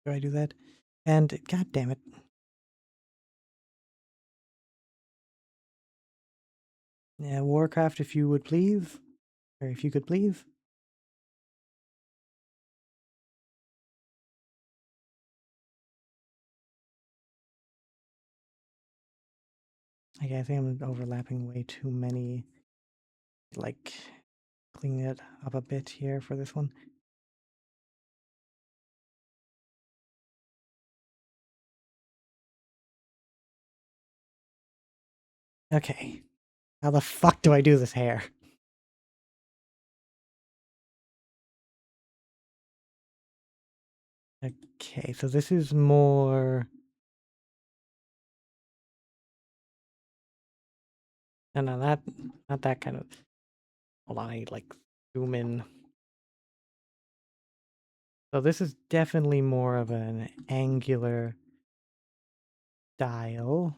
Do I do that? And god damn it. Yeah, Warcraft, if you would please. Or if you could please. Okay, I think I'm overlapping way too many. Like, clean it up a bit here for this one. Okay. How the fuck do I do this hair? Okay, so this is more. No, no, not that kind of. Hold on, I need like zoom in. So this is definitely more of an angular style.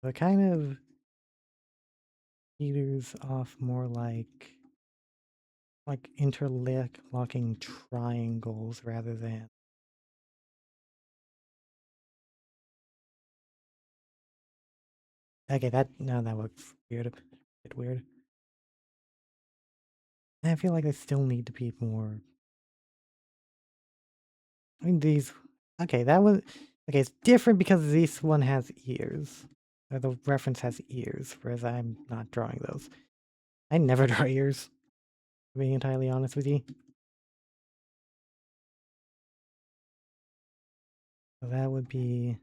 It kind of peters off more like interlocking triangles rather than. Okay, that looks weird. A bit weird. I feel like they still need to be more. I mean, these. Okay, that was. Okay, it's different because this one has ears. Or the reference has ears, whereas I'm not drawing those. I never draw ears, being entirely honest with you. So that would be.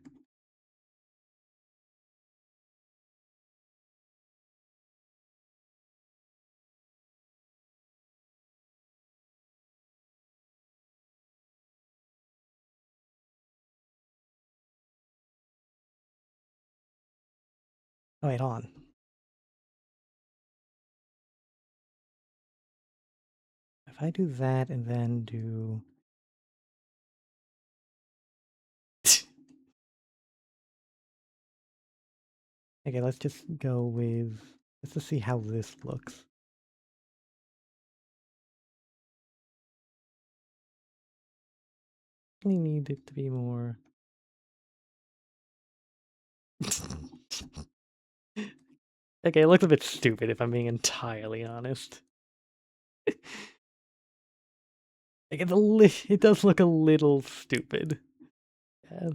Oh, wait, hold on. If I do that and then do. Okay, let's just go with. Let's just see how this looks. We need it to be more. Okay, it looks a bit stupid if I'm being entirely honest. Like it does look a little stupid. Yeah.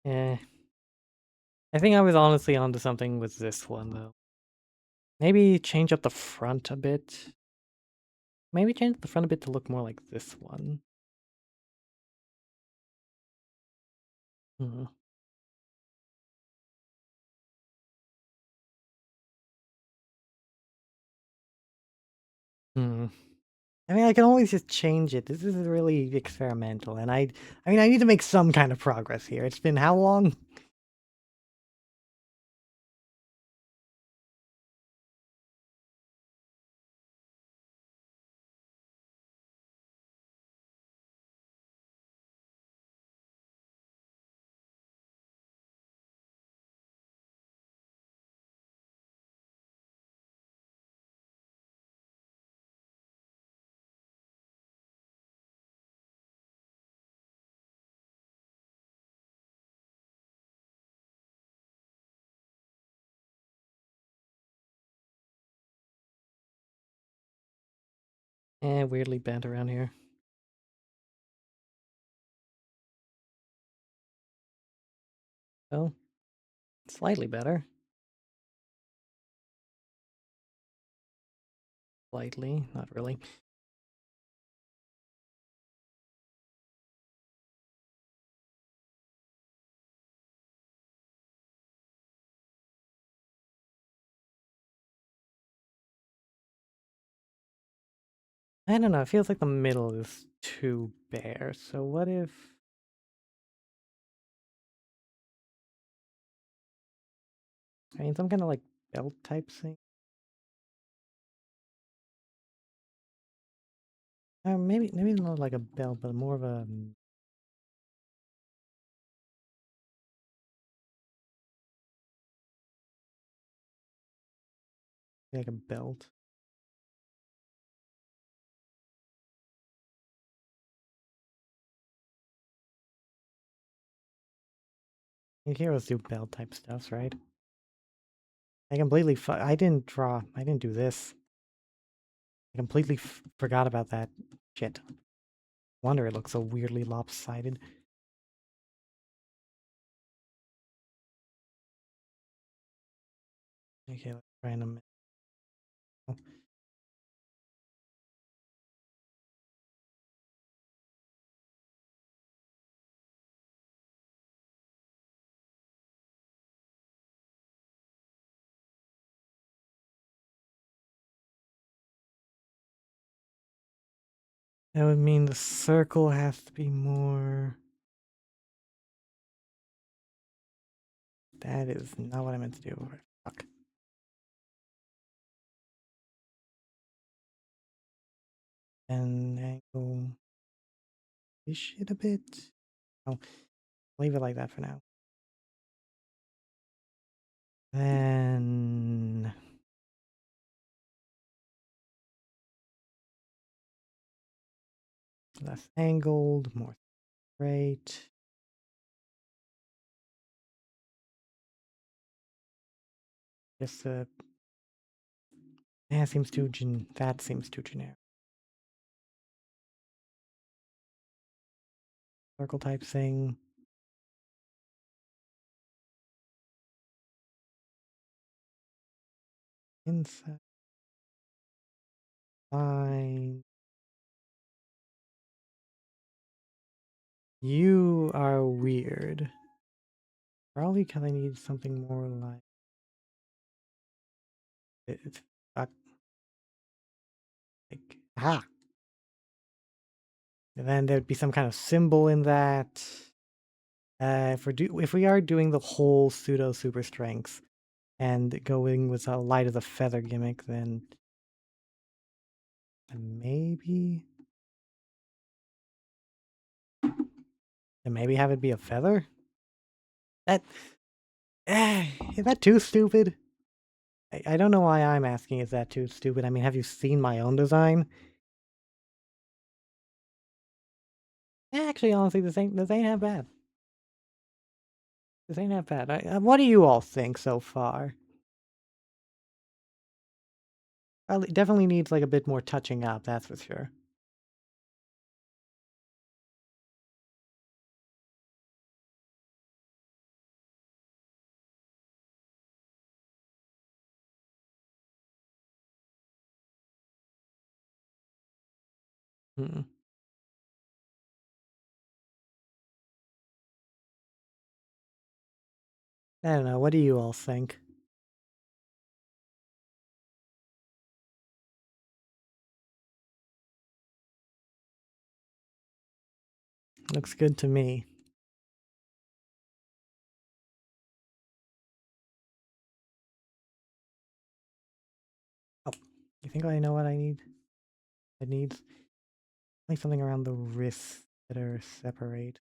Eh. I think I was honestly onto something with this one though. Maybe change up the front a bit. Maybe change the front a bit to look more like this one. Hmm. Hmm. I mean, I can always just change it. This is really experimental, and I mean, I need to make some kind of progress here. It's been how long? Weirdly bent around here. Well, slightly better. Slightly, not really. I don't know. It feels like the middle is too bare. So what if? I mean, some kind of like belt type thing. Maybe not like a belt, but more of a like a belt. You heroes do belt type stuffs, right? I completely. I didn't draw. I didn't do this. I completely forgot about that. Shit. Wonder it looks so weirdly lopsided. Okay, let's random. That would mean the circle has to be more. That is not what I meant to do. Fuck. And angle this shit a bit. Oh, leave it like that for now. Then less angled, more straight. Just that seems too generic. Circle type thing. Inside line. You are weird. Probably because I need something more like it. Like ah. And then there'd be some kind of symbol in that. If we are doing the whole pseudo super strength and going with a light as a feather gimmick, then maybe have it be a feather. That is that too stupid? I don't know why I'm asking. Is that too stupid? I mean, have you seen my own design? Actually, honestly, this ain't that bad. This ain't that bad. What do you all think so far? Definitely needs like a bit more touching up. That's for sure. Hmm. I don't know. What do you all think? Looks good to me. Oh, you think I know what I need? It needs like something around the wrists that are separate.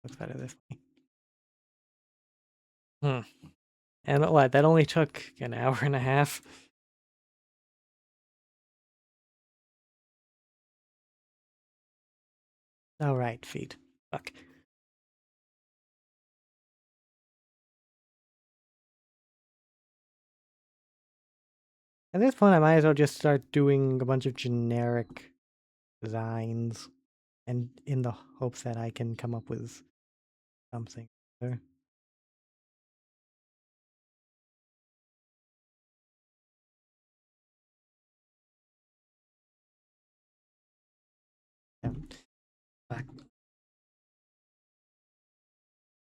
Looks better this way. Hmm. And what? That only took an hour and a half. Oh right, feet. Fuck. At this point, I might as well just start doing a bunch of generic designs, and in the hopes that I can come up with something. There. Fuck.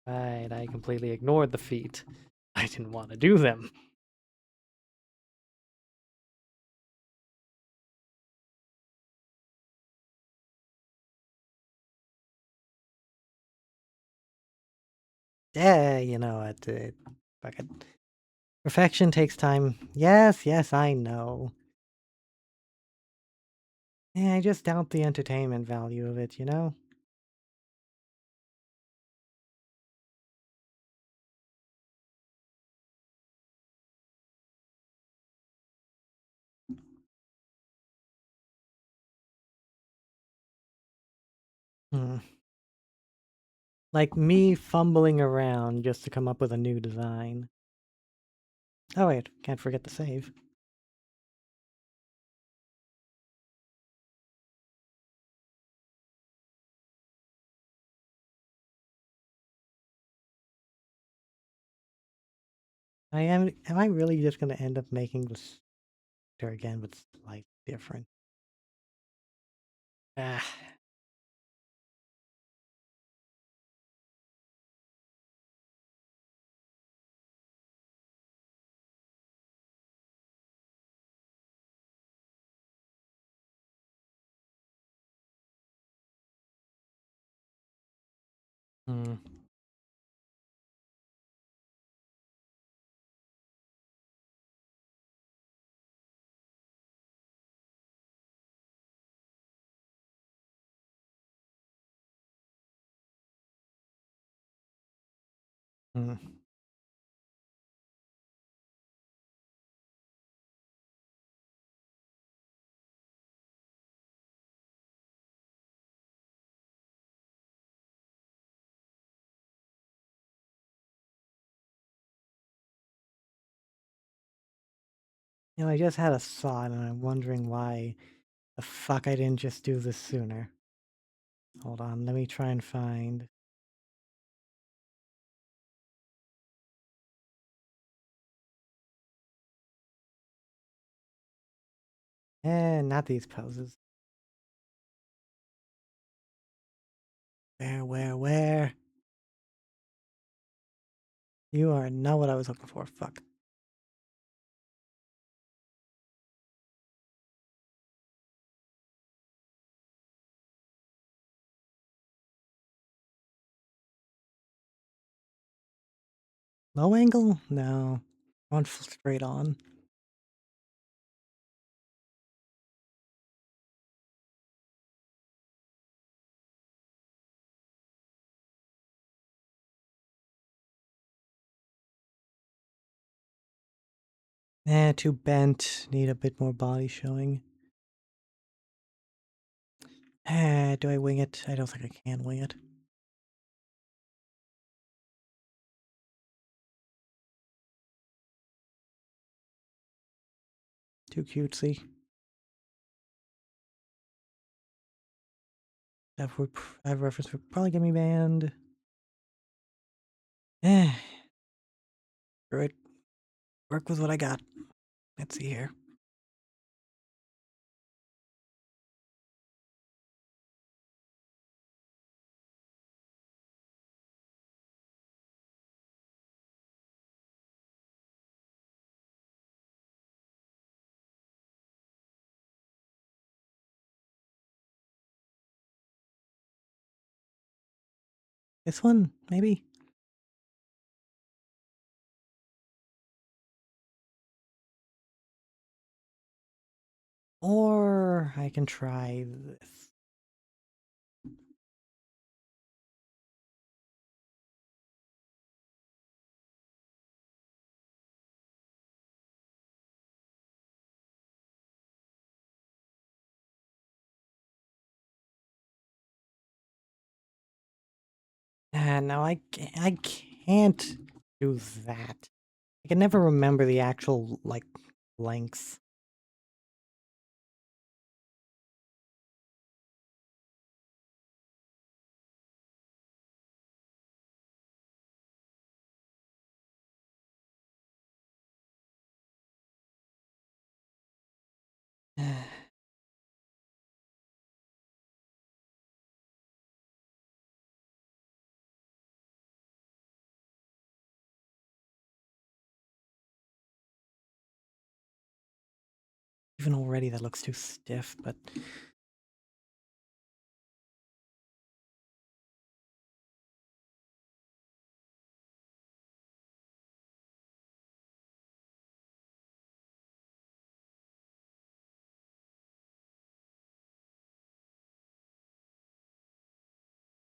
Right, I completely ignored the feet. I didn't want to do them. Yeah, you know what? Fucking perfection takes time. Yes, yes, I know. Yeah, I just doubt the entertainment value of it, you know? Hmm. Like me fumbling around just to come up with a new design. Oh wait, can't forget to save. Am I really just gonna end up making this again but slightly different? Ah. Mm. I just had a thought and I'm wondering why the fuck I didn't just do this sooner. Hold on, let me try and find. Not these poses. Where? You are not what I was looking for. Fuck. Low angle? No. I want straight on. Too bent. Need a bit more body showing. Do I wing it? I don't think I can wing it. Too cutesy. That reference would probably get me banned. Eh, screw it. Work with what I got. Let's see here. This one, maybe? Or I can try this. No, I can't do that. I can never remember the actual, like, length. Even already that looks too stiff, but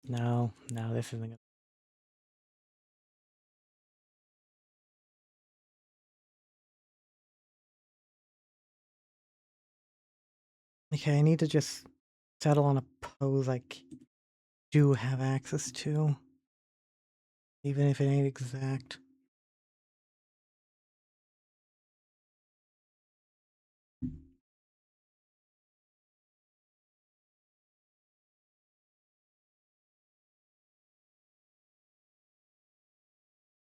no, this isn't gonna. Okay, I need to just settle on a pose I do have access to, even if it ain't exact.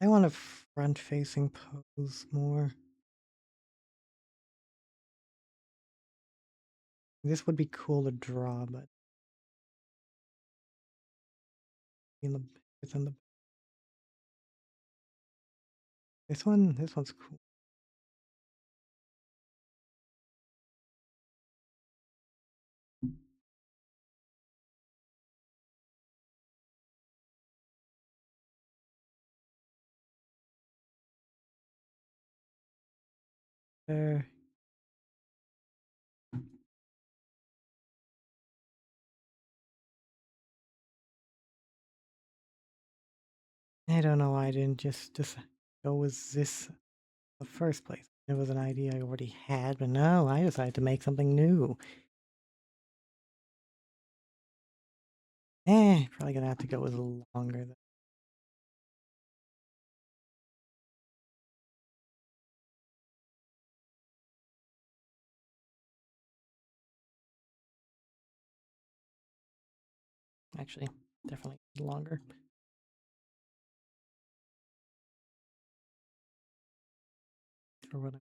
I want a front-facing pose more. This would be cool to draw, but in the within the this one's cool. There. I don't know why I didn't just go with this in the first place. It was an idea I already had, but no, I decided to make something new. Probably gonna have to go with longer. Actually, definitely longer. For what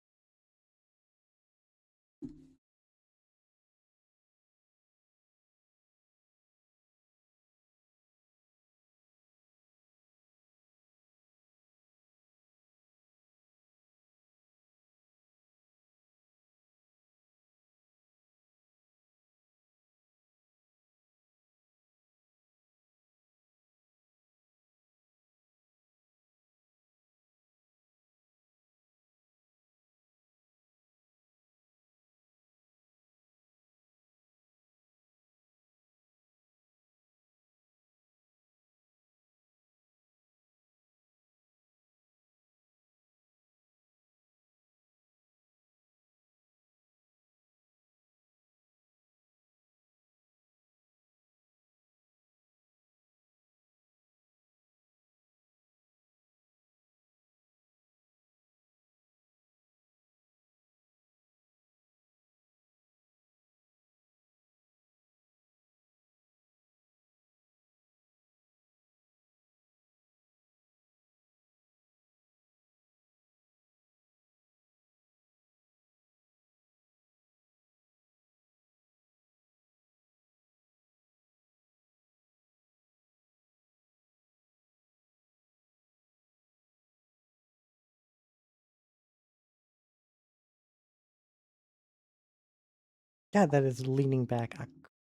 God, that is leaning back a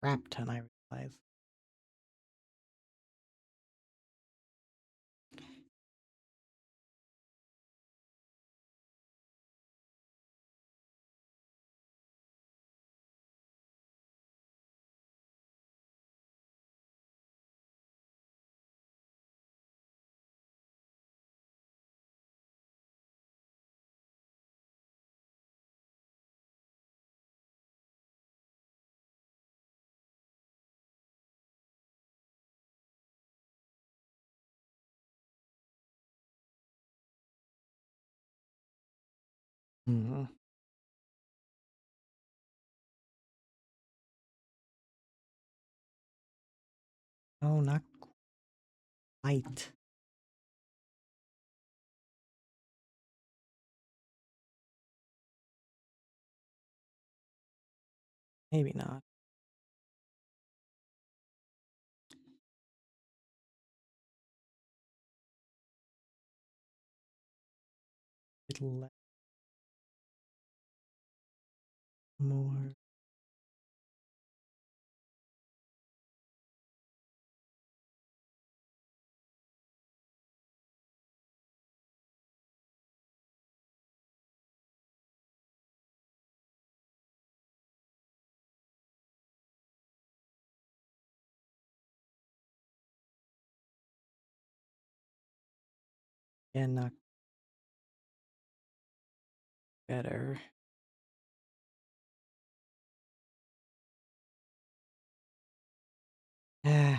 crap ton, I realize. Hmm. No, not quite. Maybe not. Little more. Yeah, not better. Nah,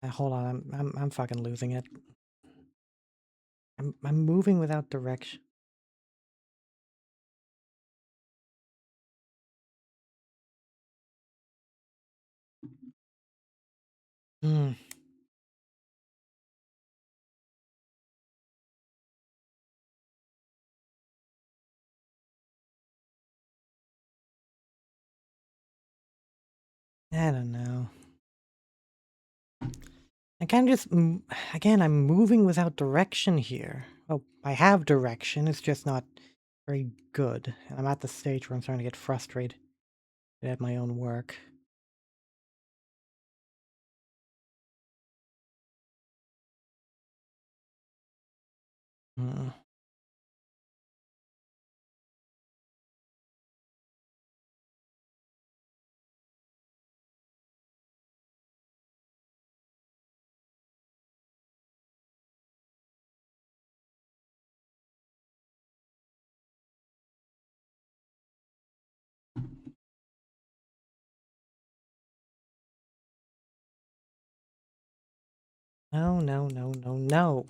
hold on. I'm fucking losing it. I'm moving without direction. Hmm. I don't know. I kind of just again. I'm moving without direction here. Oh, I have direction. It's just not very good. And I'm at the stage where I'm starting to get frustrated at my own work. Hmm. No, no, no, no, no.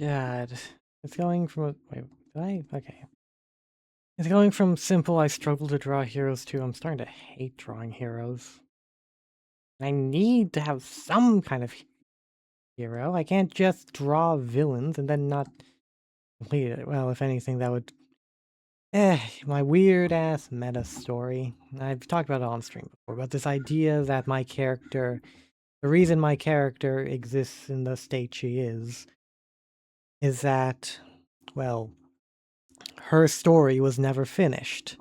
God. It's going from wait, did I? Okay. It's going from simple, I struggle to draw heroes to I'm starting to hate drawing heroes. I need to have some kind of hero. I can't just draw villains and then not complete it. Well, if anything, that would my weird ass meta story. I've talked about it on stream before, but this idea that the reason my character exists in the state she is that, well, her story was never finished.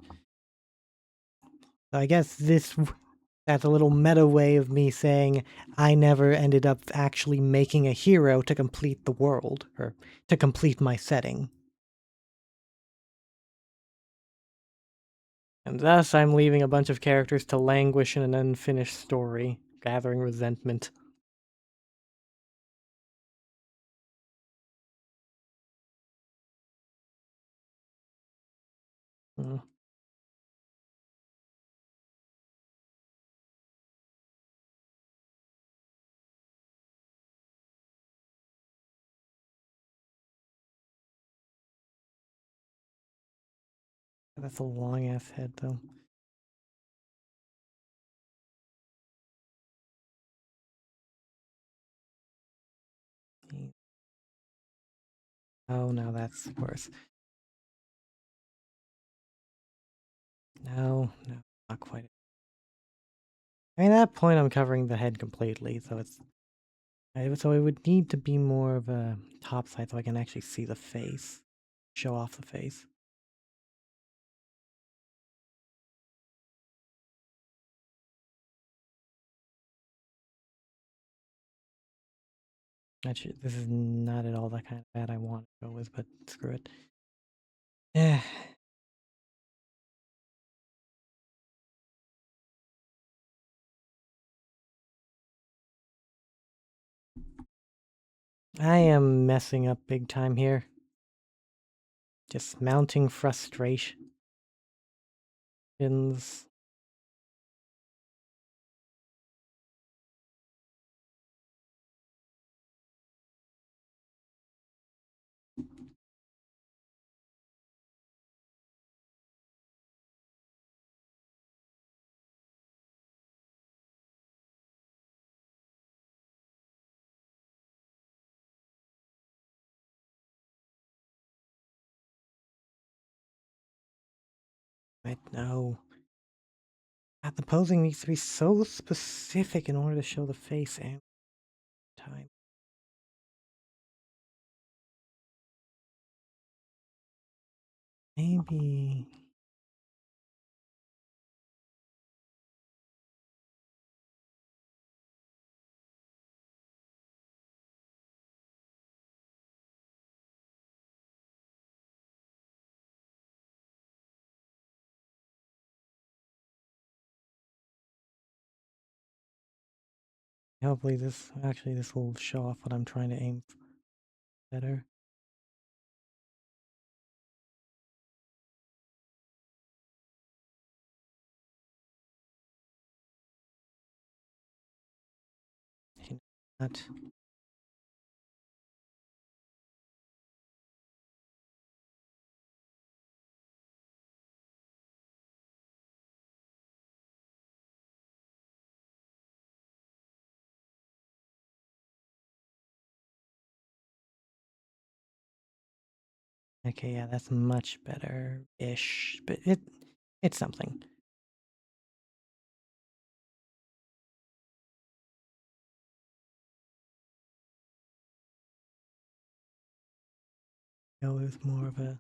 So I guess that's a little meta way of me saying I never ended up actually making a hero to complete the world, or to complete my setting. And thus I'm leaving a bunch of characters to languish in an unfinished story, gathering resentment. Mm, that's a long ass head, though. Oh, no, that's worse. No, no, not quite. I mean, at that point, I'm covering the head completely, so so it would need to be more of a top side so I can actually see the face, show off the face. Actually, this is not at all the kind of bad I want to go with, but screw it. Yeah, I am messing up big time here. Just mounting frustrations. I know. God, the posing needs to be so specific in order to show the face and time. Maybe. Hopefully this will show off what I'm trying to aim for better. Not. Okay, yeah, that's much better-ish, but it's something. Go with more of a.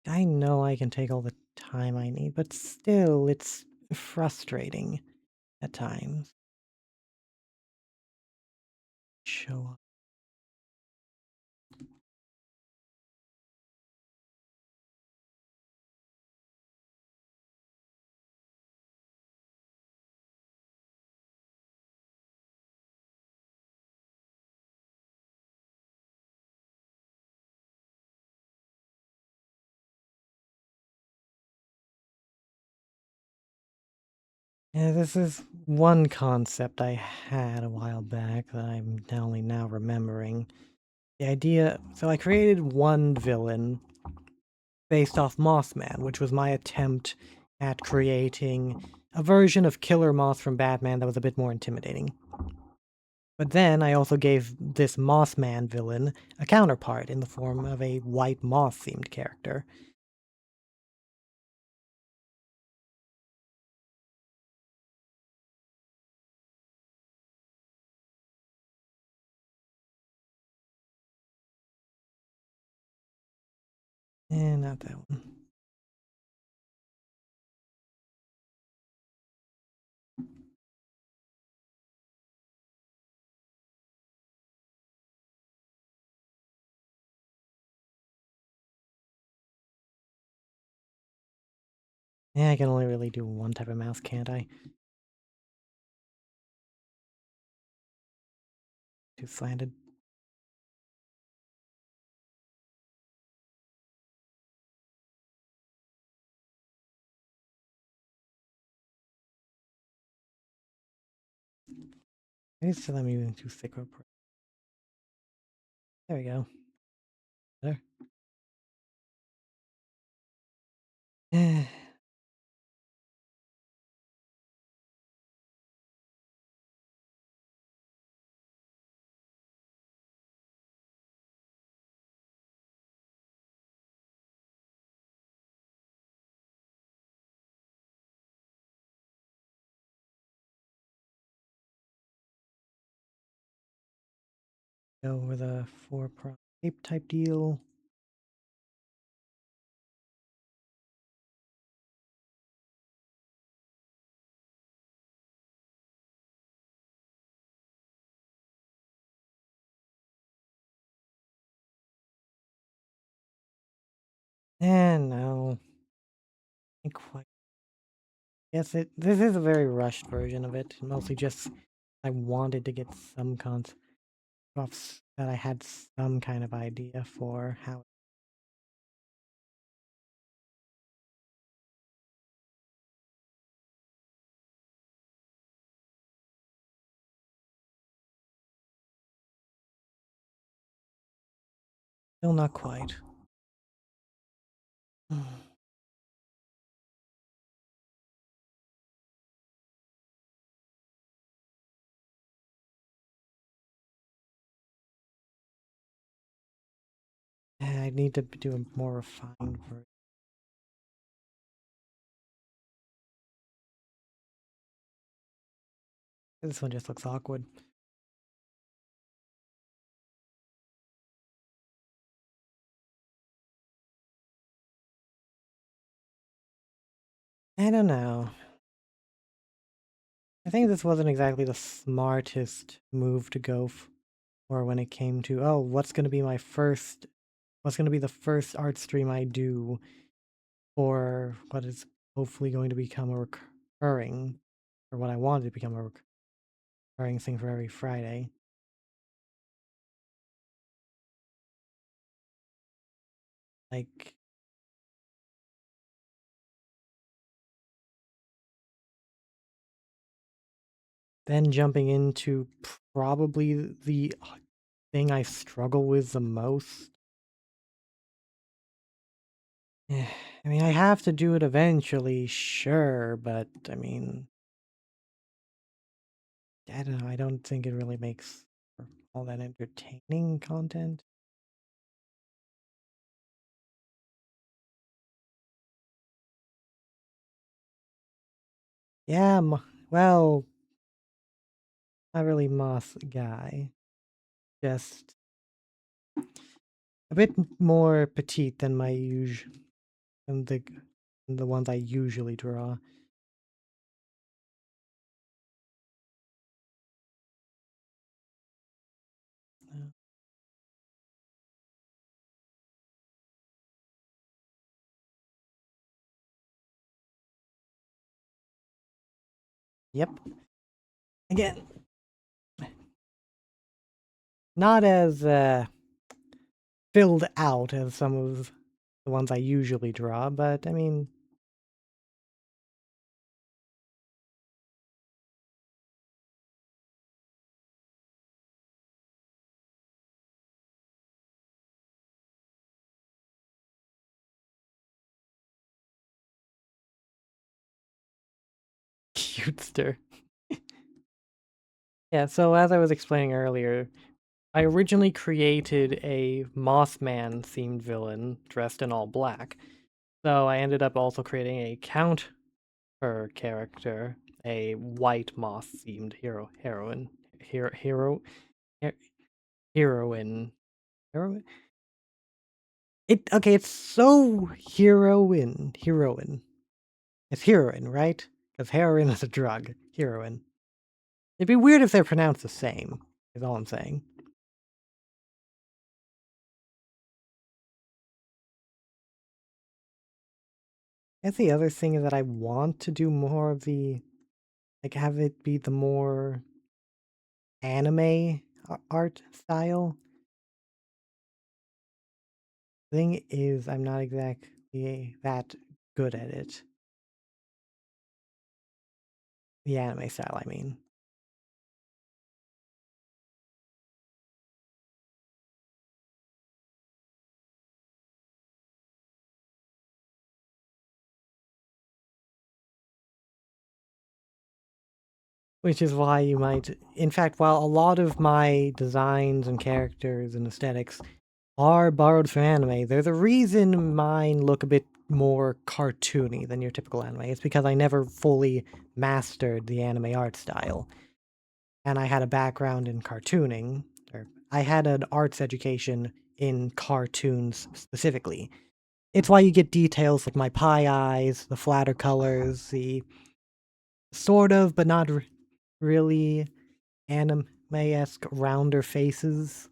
I know I can take all the time I need, but still, it's frustrating at times. Show up. Yeah, this is one concept I had a while back that I'm only now remembering. The idea, so I created one villain based off Mothman, which was my attempt at creating a version of Killer Moth from Batman that was a bit more intimidating. But then I also gave this Mothman villain a counterpart in the form of a white moth themed character. Not that one. Yeah, I can only really do one type of mouse, can't I? Too slanted. Maybe still I'm using too thick of a. There we go. Better. Go with a 4-prong tape type deal. And no, ain't quite. Yes, this is a very rushed version of it. Mostly just I wanted to get some concepts that I had some kind of idea for how. Still not quite. I need to do a more refined version. This one just looks awkward. I don't know. I think this wasn't exactly the smartest move to go for when it came to, oh, what's going to be the first art stream I do for what is hopefully going to become a recurring, or what I wanted to become a recurring thing for every Friday. Like, then jumping into probably the thing I struggle with the most. I mean, I have to do it eventually, sure, but I mean, I don't know. I don't think it really makes for all that entertaining content. Yeah, well, not really moth guy. Just a bit more petite than my usual, than the ones I usually draw. Uh, Yep. Again, not as filled out as some of the ones I usually draw, but I mean, cutester. Yeah, so as I was explaining earlier, I originally created a Mothman themed villain dressed in all black. So I ended up also creating a counter character, a white moth themed he- heroine. Heroine? It's so heroine. It's heroine, right? Because heroin is a drug. Heroine. It'd be weird if they're pronounced the same, is all I'm saying. Guess the other thing is that I want to do more of the, like, have it be the more anime art style. Thing is, I'm not exactly that good at it. The anime style, I mean. Which is why you might, in fact, while a lot of my designs and characters and aesthetics are borrowed from anime, there's a reason mine look a bit more cartoony than your typical anime. It's because I never fully mastered the anime art style. And I had a background in cartooning, or I had an arts education in cartoons specifically. It's why you get details like my pie eyes, the flatter colors, the sort of, but not really anime-esque rounder faces.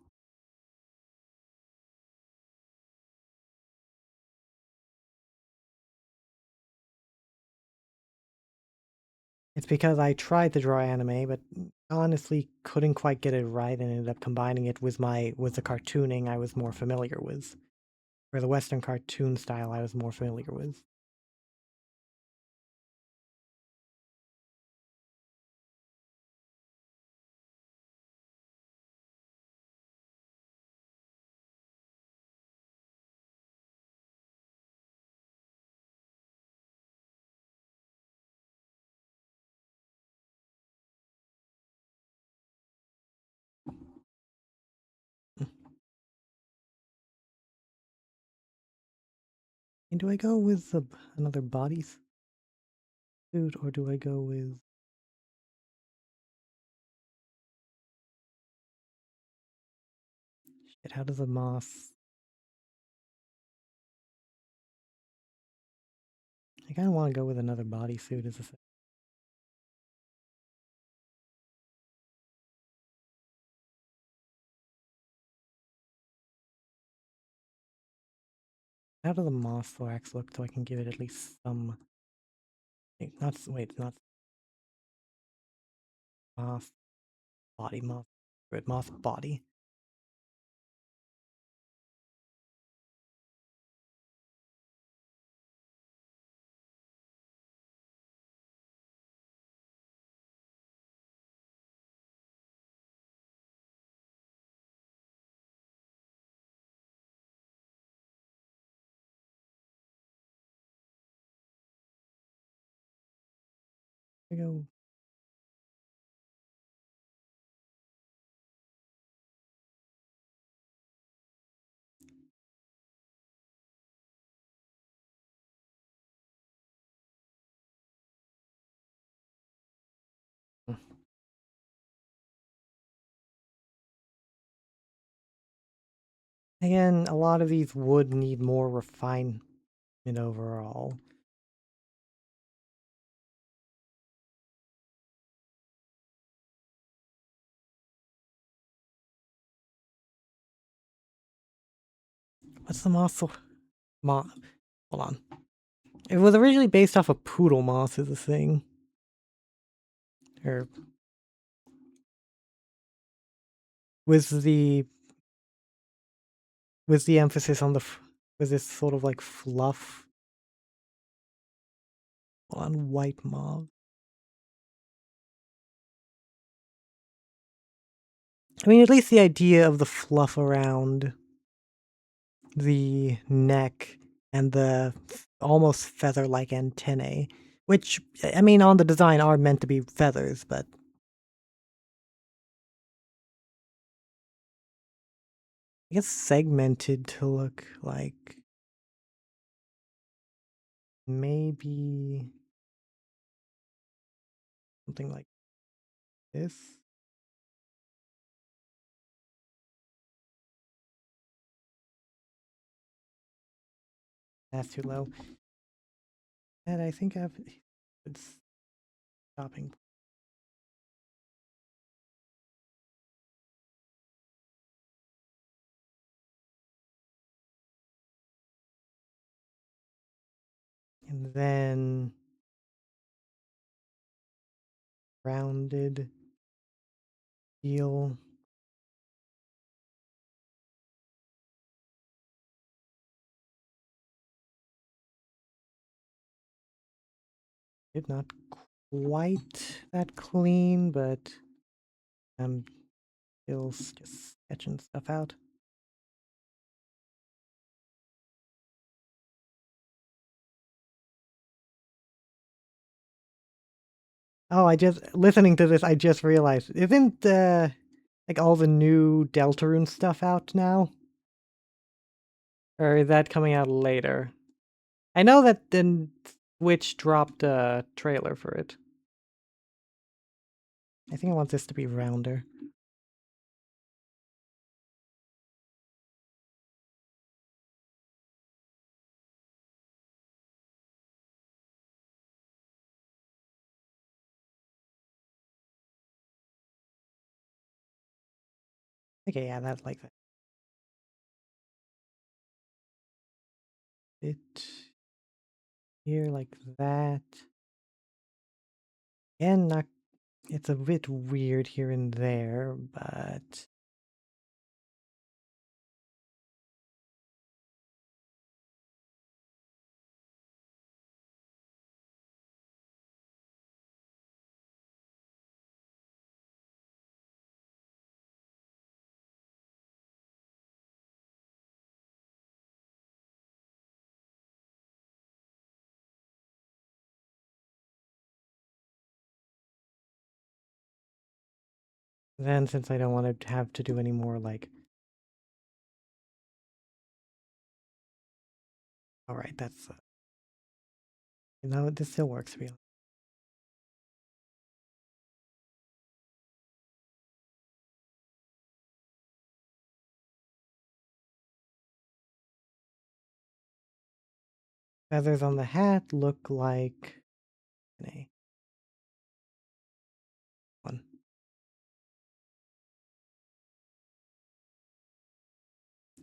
It's because I tried to draw anime, but honestly couldn't quite get it right and ended up combining it with the cartooning I was more familiar with. Or the Western cartoon style I was more familiar with. And do I go with another bodysuit or do I go with shit, how does a moth I kinda wanna go with another bodysuit as a how does the moth thorax look so I can give it at least some not moth body moth red moth body. we go. Again, a lot of these would need more refinement overall. What's the moss? Hold on. It was originally based off of poodle moss as a thing. Or was the emphasis on was this sort of like fluff on white mauve? I mean, at least the idea of the fluff around the neck and the almost feather-like antennae, which, I mean, on the design are meant to be feathers, but I guess segmented to look like maybe something like this. That's too low. And I think it's stopping. And then rounded heel. It's not quite that clean, but I'm still just sketching stuff out. Oh, listening to this, I just realized, isn't like all the new Deltarune stuff out now? Or is that coming out later? I know that then Switch dropped a trailer for it. I think I want this to be rounder. Okay, yeah, that's like that. Bit here like that. And not, it's a bit weird here and there, but then since I don't want to have to do any more like, all right, that's you know, this still works really. Feathers on the hat look like an A. One.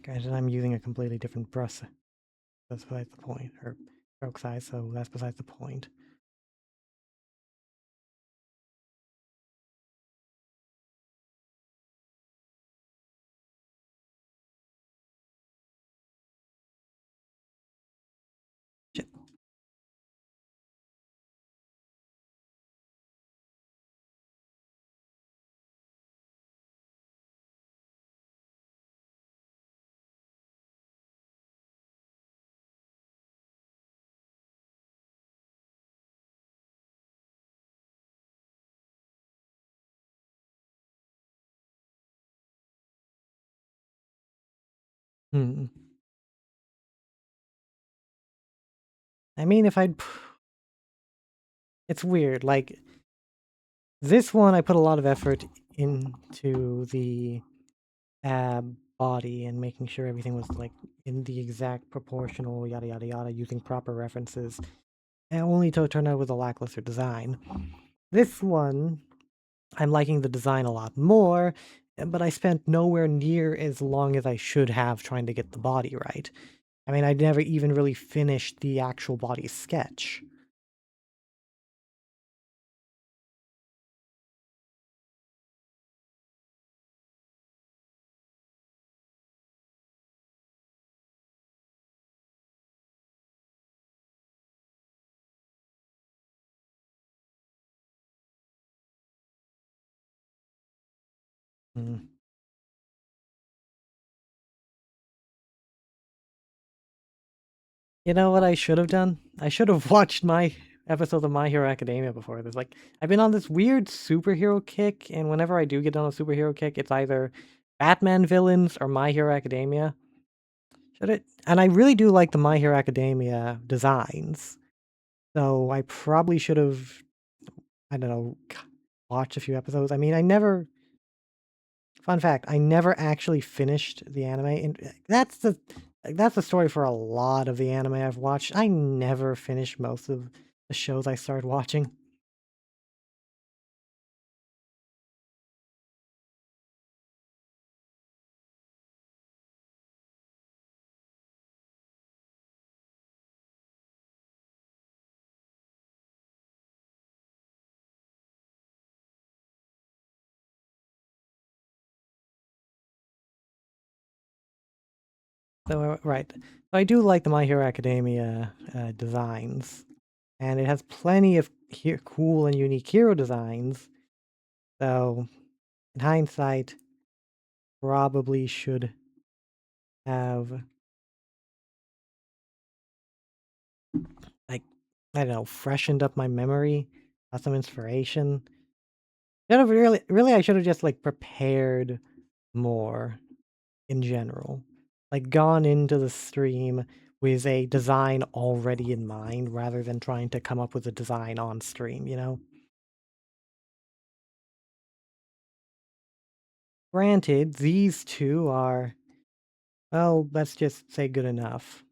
Granted, I'm using a completely different brush. That's besides the point, or stroke size, so that's besides the point. Shit. Hmm. I mean, if I'd it's weird, like, this one, I put a lot of effort into the body and making sure everything was, like, in the exact proportional yada yada yada, using proper references, and only to turn out with a lackluster design. This one, I'm liking the design a lot more, but I spent nowhere near as long as I should have trying to get the body right. I mean, I never even really finished the actual body sketch. Mm. You know what I should have done? I should have watched my episodes of My Hero Academia before this. Like, I've been on this weird superhero kick, and whenever I do get on a superhero kick, it's either Batman villains or My Hero Academia. Should it? And I really do like the My Hero Academia designs. So I probably should have, I don't know, watched a few episodes. I mean, I never, fun fact, I never actually finished the anime, and that's the story for a lot of the anime I've watched. I never finished most of the shows I started watching. So right, I do like the My Hero Academia designs, and it has plenty of cool and unique hero designs. So in hindsight, probably should have, like, I don't know, freshened up my memory, got some inspiration. Should have really, I should have just, like, prepared more in general. Like, gone into the stream with a design already in mind rather than trying to come up with a design on stream, you know? Granted, these two are, well, let's just say good enough.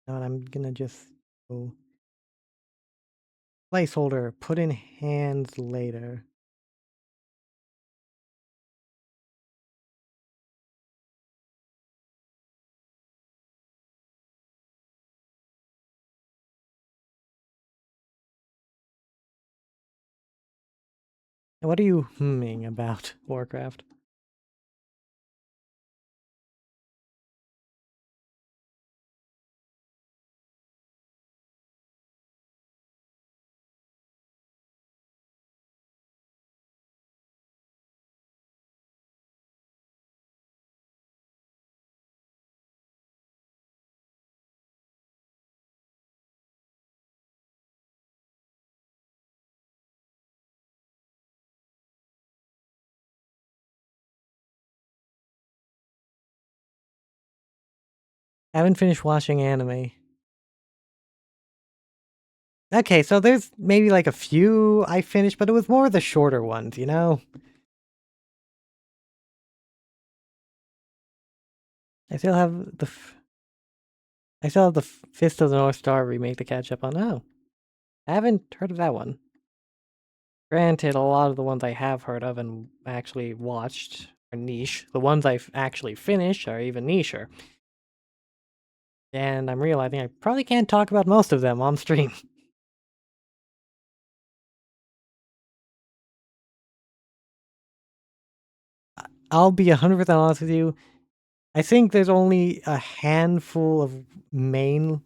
And I'm gonna just go placeholder, put in hands later. What are you humming about, Warcraft? I haven't finished watching anime. Okay, so there's maybe like a few I finished, but it was more the shorter ones, you know? I still have the I still have the Fist of the North Star remake to catch up on. Oh, I haven't heard of that one. Granted, a lot of the ones I have heard of and actually watched are niche. The ones I've actually finished are even nicher. And I'm realizing I probably can't talk about most of them on stream. I'll be 100% honest with you. I think there's only a handful of main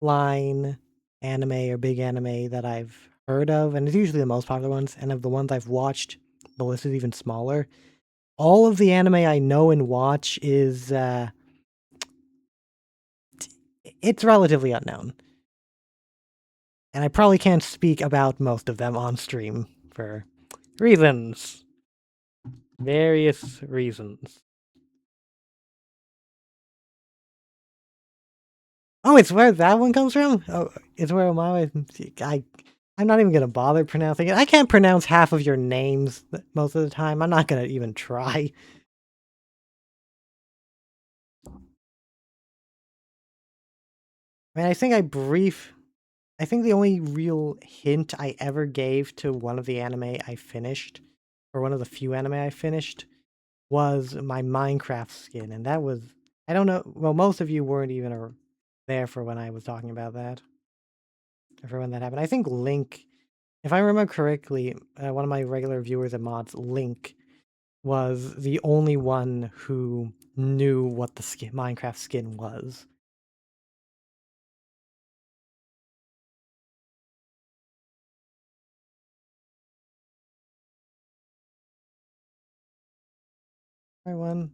line anime or big anime that I've heard of, and it's usually the most popular ones. And of the ones I've watched, the list is even smaller. All of the anime I know and watch is it's relatively unknown. And I probably can't speak about most of them on stream for reasons. Various reasons. Oh, it's where that one comes from? Oh, it's where I'm not even gonna bother pronouncing it. I can't pronounce half of your names most of the time. I'm not gonna even try. I mean, I think the only real hint I ever gave to one of the anime I finished, or one of the few anime I finished, was my Minecraft skin, and that was, I don't know, well, most of you weren't even there for when I was talking about that, or for when that happened. I think Link, if I remember correctly, one of my regular viewers and mods, Link, was the only one who knew what the Minecraft skin was. Right one.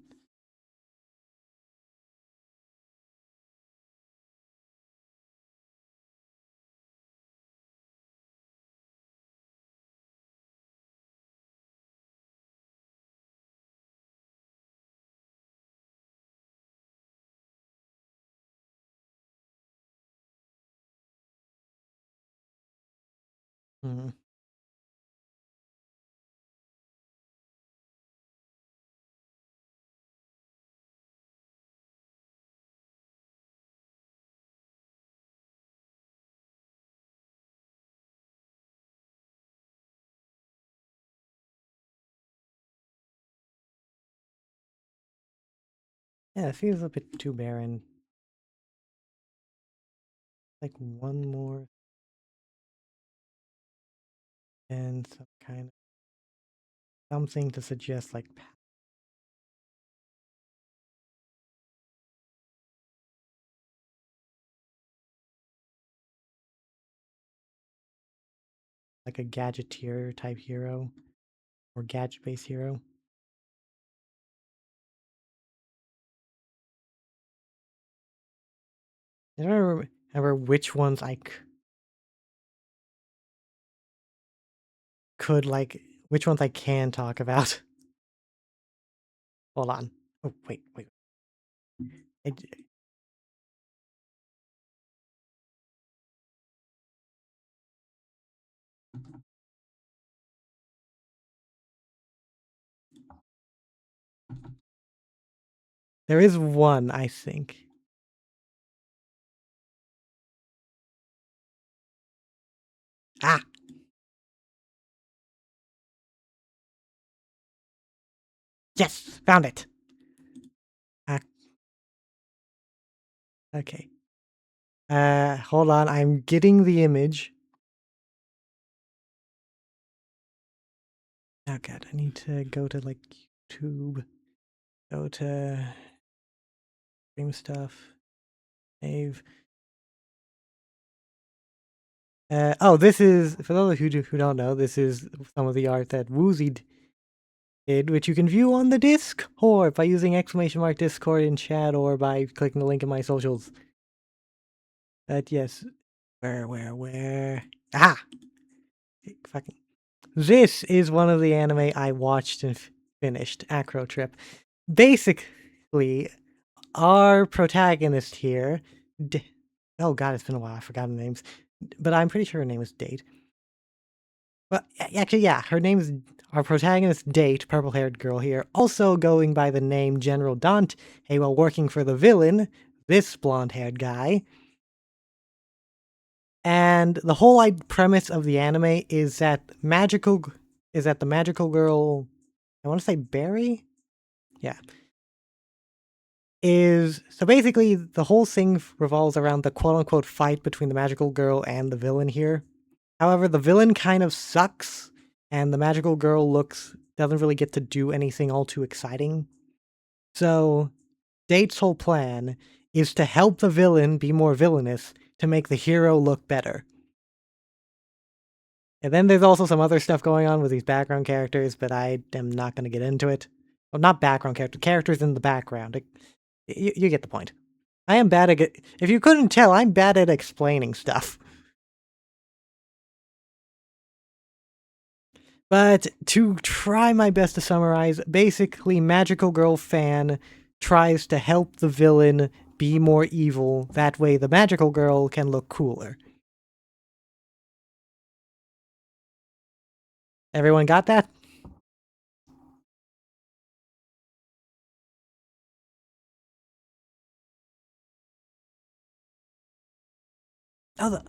Hmm. Yeah, it feels a bit too barren. Like one more and some kind of something to suggest like a gadgeteer type hero or gadget based hero. I don't remember which ones could like which ones I can talk about. Hold on. Oh wait. It, there is one, I think. Ah, yes, found it. Ah, okay. Hold on. I'm getting the image. Oh god, I need to go to like YouTube. Go to stream stuff. Save. Oh, this is, for those of you who don't know, this is some of the art that Woozy did, which you can view on the Discord by using !Discord in chat or by clicking the link in my socials. But yes, where? Ah! Fucking. This is one of the anime I watched and finished, Acro Trip. Basically, our protagonist here, oh god, it's been a while, I've forgotten the names, but I'm pretty sure her name is Date. Well, actually, yeah, her name is our protagonist, Date, purple-haired girl here, also going by the name General Dante, while working for the villain, this blonde-haired guy. And the whole premise of the anime is that the magical girl, I want to say Barry? Yeah. So basically the whole thing revolves around the quote-unquote fight between the magical girl and the villain here. However, the villain kind of sucks, and the magical girl doesn't really get to do anything all too exciting. So, Date's whole plan is to help the villain be more villainous to make the hero look better. And then there's also some other stuff going on with these background characters, but I am not going to get into it. Well, not background characters in the background. You get the point. I am bad at if you couldn't tell, I'm bad at explaining stuff. But to try my best to summarize, basically, Magical Girl fan tries to help the villain be more evil. That way, the Magical Girl can look cooler. Everyone got that? Oh,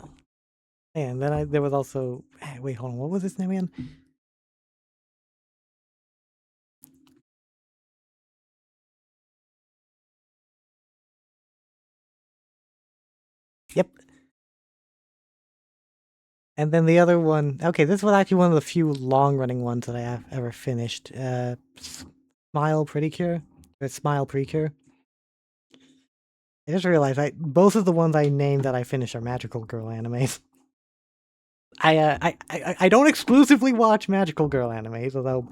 and then there was also wait, hold on, what was his name again? Yep. And then the other one, okay, this was actually one of the few long-running ones that I have ever finished. Smile Pretty Cure? Or Smile Precure? I just realized both of the ones I named that I finished are Magical Girl animes. I don't exclusively watch Magical Girl animes, although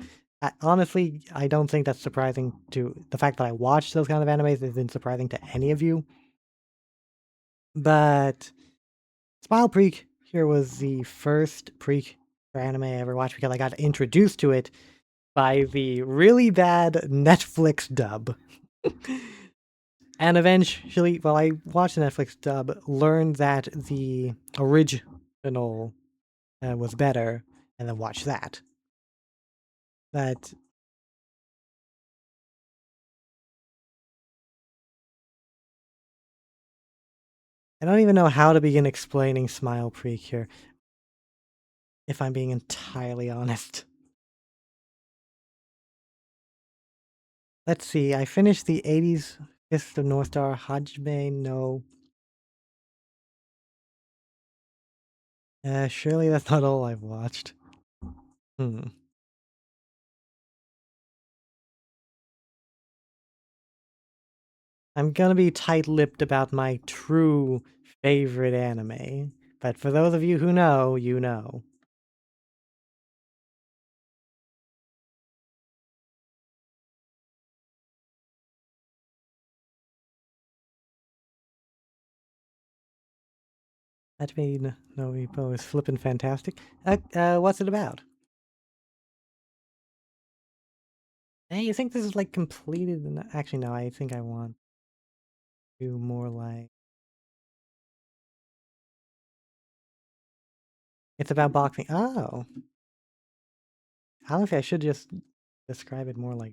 honestly, I don't think that's surprising to the fact that I watch those kind of animes isn't surprising to any of you. But Smile Preak here was the first Preak anime I ever watched because I got introduced to it by the really bad Netflix dub. And eventually, while I watched the Netflix dub, learned that the original was better, and then watched that. But I don't even know how to begin explaining Smile Preak here, if I'm being entirely honest. Let's see, I finished the 80s Fist of North Star Hajime no... surely that's not all I've watched. Hmm. I'm gonna be tight-lipped about my true favorite anime, but for those of you who know, you know. That mean no Repo is flippin' fantastic. What's it about? Hey, you think this is like completed? Actually, no. I think I want to do more like it's about boxing. Oh, honestly, I should just describe it more like.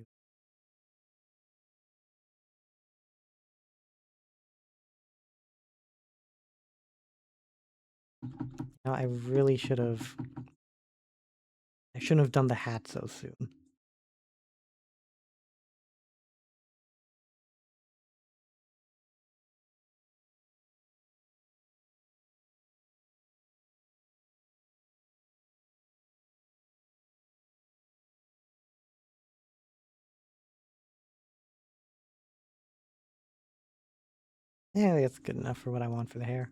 No, I really should have. I shouldn't have done the hat so soon. Yeah, that's good enough for what I want for the hair.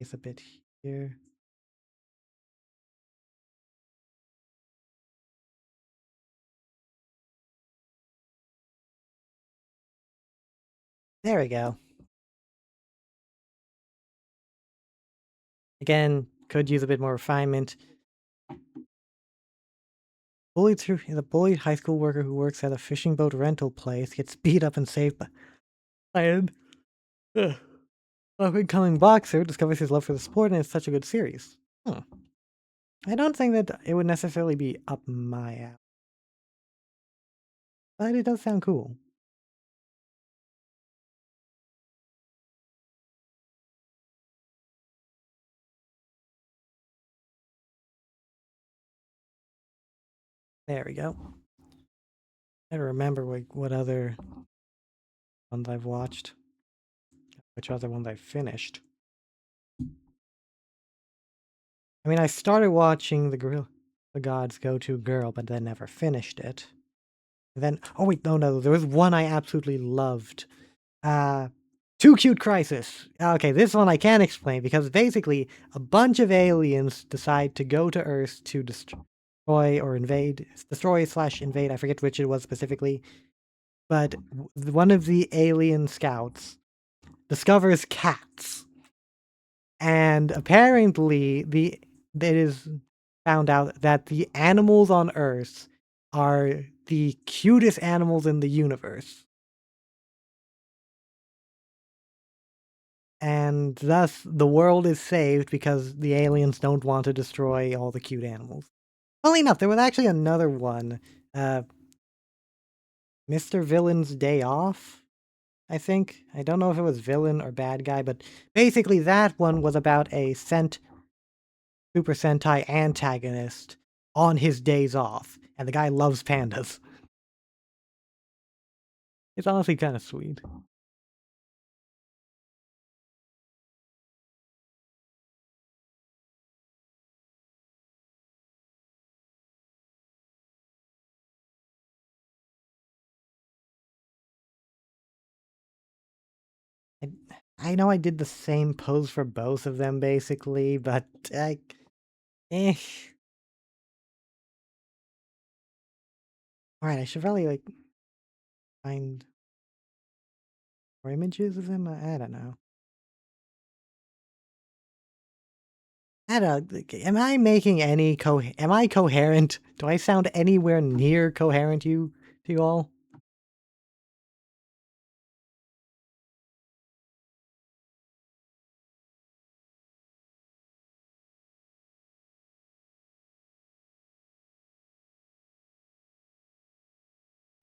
It's a bit here. There we go. Again, could use a bit more refinement. The bullied high school worker who works at a fishing boat rental place gets beat up and saved by an up-and-coming boxer, discovers his love for the sport, and it's such a good series. I don't think that it would necessarily be up my alley, but it does sound cool. There we go. I don't remember what other ones I've watched, which other ones I finished. I mean, I started watching the Gods Go To Girl, but then never finished it. And then, oh wait, no, there was one I absolutely loved. Too Cute Crisis. Okay, this one I can't explain because basically a bunch of aliens decide to go to Earth to destroy or invade, destroy/invade. I forget which it was specifically, but one of the alien scouts discovers cats And apparently, it is found out that the animals on Earth are the cutest animals in the universe, and thus the world is saved because the aliens don't want to destroy all the cute animals. Funnily enough, there was actually another one, uh, Mr. Villain's Day Off, I think. I don't know if it was villain or bad guy, but basically that one was about a Super Sentai antagonist on his days off, and the guy loves pandas. It's honestly kind of sweet. I, I know I did the same pose for both of them basically, but eh. All right, I should probably like find more images of them. I don't know. I don't. Am I making any Am I coherent? Do I sound anywhere near coherent? To you all?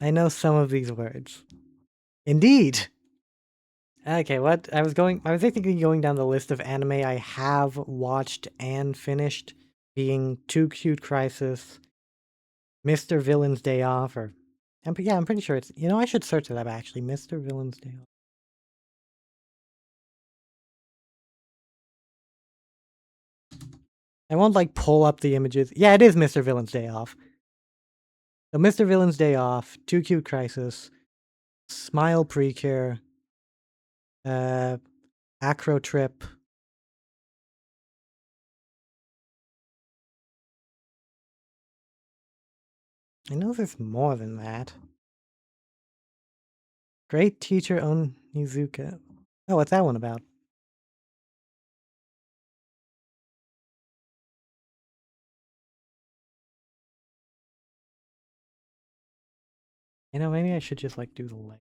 I know some of these words. Indeed. Okay, what I was thinking going down the list of anime I have watched and finished, being Too Cute Crisis, Mr. Villain's Day Off, or yeah, I'm pretty sure it's I should search it up actually. Mr. Villain's Day Off. I won't like pull up the images. Yeah, it is Mr. Villain's Day Off. So Mr. Villain's Day Off, Too Cute Crisis, Smile Precure, uh, Acro Trip. I know there's more than that. Great Teacher Onizuka. Oh, what's that one about? Maybe I should just like do the link.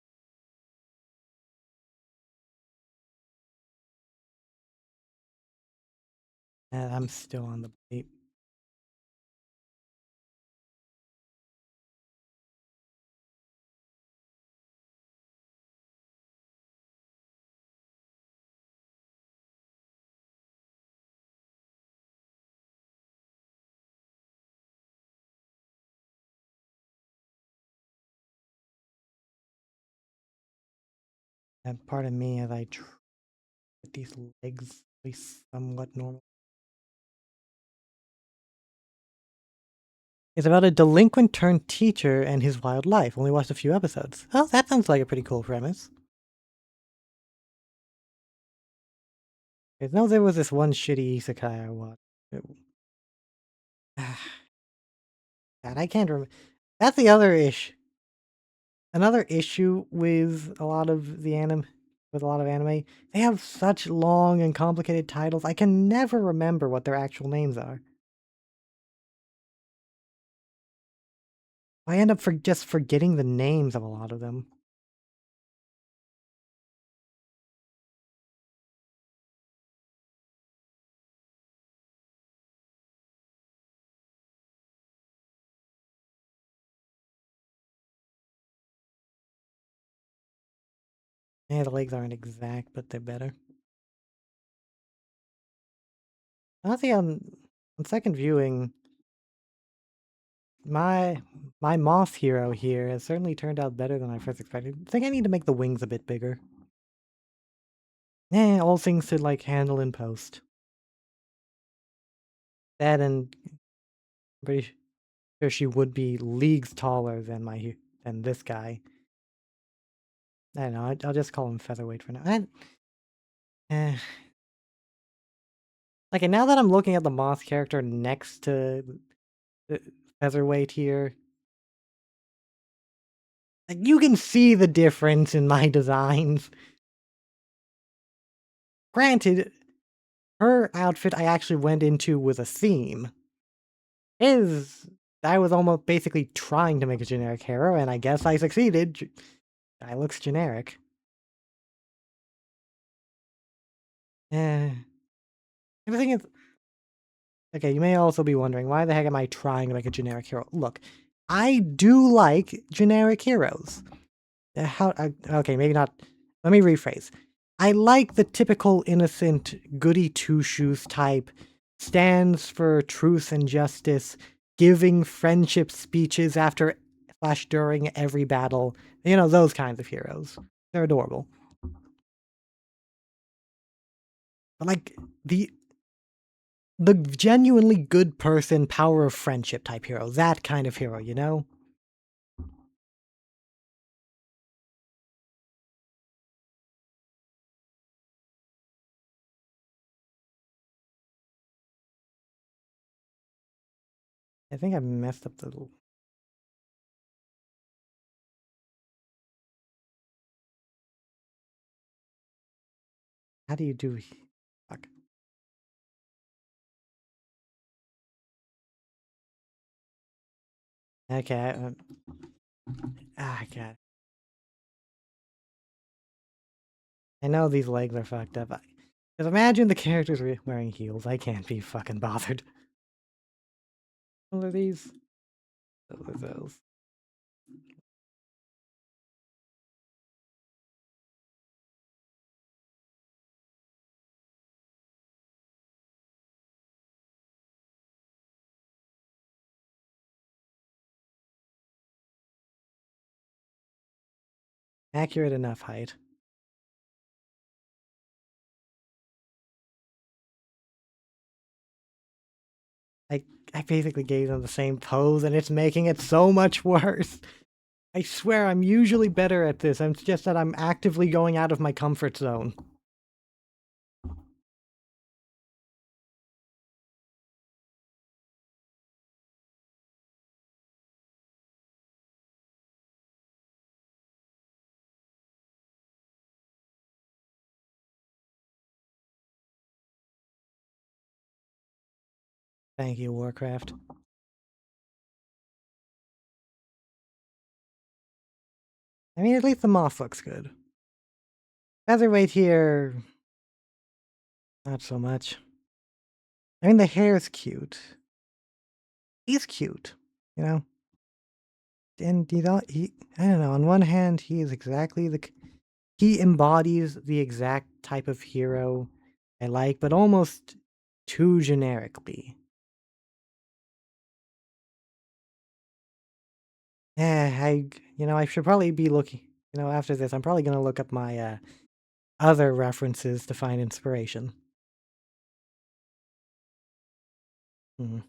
I'm still on the bait. And pardon me as I try to get these legs at least somewhat normal. It's about a delinquent turned teacher and his wild life. Only watched a few episodes. Oh, that sounds like a pretty cool premise. I know there was this one shitty isekai I watched. God, I can't remember. That's the other issue. Another issue with a lot of anime, they have such long and complicated titles. I can never remember what their actual names are. I end up just forgetting the names of a lot of them. Yeah, the legs aren't exact, but they're better. Honestly, on second viewing, my my moth hero here has certainly turned out better than I first expected. I think I need to make the wings a bit bigger. All things to like handle in post. That and I'm pretty sure she would be leagues taller than than this guy. I don't know. I'll just call him featherweight for now. Eh. Like, and now that I'm looking at the moth character next to the featherweight here, like you can see the difference in my designs. Granted, her outfit I actually went into with a theme. His, I was almost basically trying to make a generic hero, and I guess I succeeded. Guy looks generic. Eh. The thing is, okay, you may also be wondering, why the heck am I trying to make a generic hero? Look, I do like generic heroes. Okay, maybe not. Let me rephrase. I like the typical innocent goody two-shoes type, stands for truth and justice, giving friendship speeches after slash during every battle. You know, those kinds of heroes. They're adorable. But like the genuinely good person, power of friendship type hero. That kind of hero, you know? I think I messed up the... How do you do... Fuck. Okay, God. I know these legs are fucked up. Because imagine the characters wearing heels. I can't be fucking bothered. What are these? Those are those. Accurate enough height. I, I basically gave them the same pose and it's making it so much worse. I swear I'm usually better at this. It's just that I'm actively going out of my comfort zone. Thank you, Warcraft. I mean, at least the moth looks good. Featherweight here, not so much. I mean, the hair's cute. He's cute, you know? And I don't know, on one hand, he is exactly he embodies the exact type of hero I like, but almost too generically. I should probably be looking, after this, I'm probably gonna look up my, other references to find inspiration. Mhm.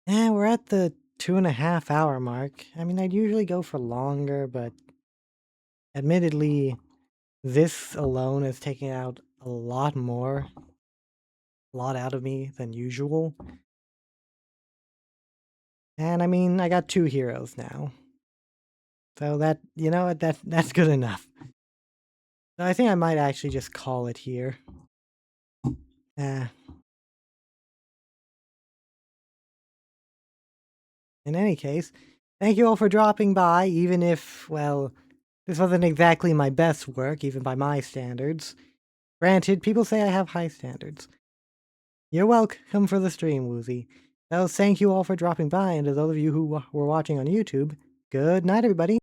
Yeah, we're at the 2.5 hour mark. I mean, I'd usually go for longer, but admittedly, this alone is taking out a lot out of me than usual. And I mean, I got 2 heroes now. So that, you know what, that's good enough. So I think I might actually just call it here. Uh, in any case, thank you all for dropping by, even if, well, this wasn't exactly my best work, even by my standards. Granted, people say I have high standards. You're welcome for the stream, Woozy. So thank you all for dropping by, and to those of you who were watching on YouTube, good night, everybody.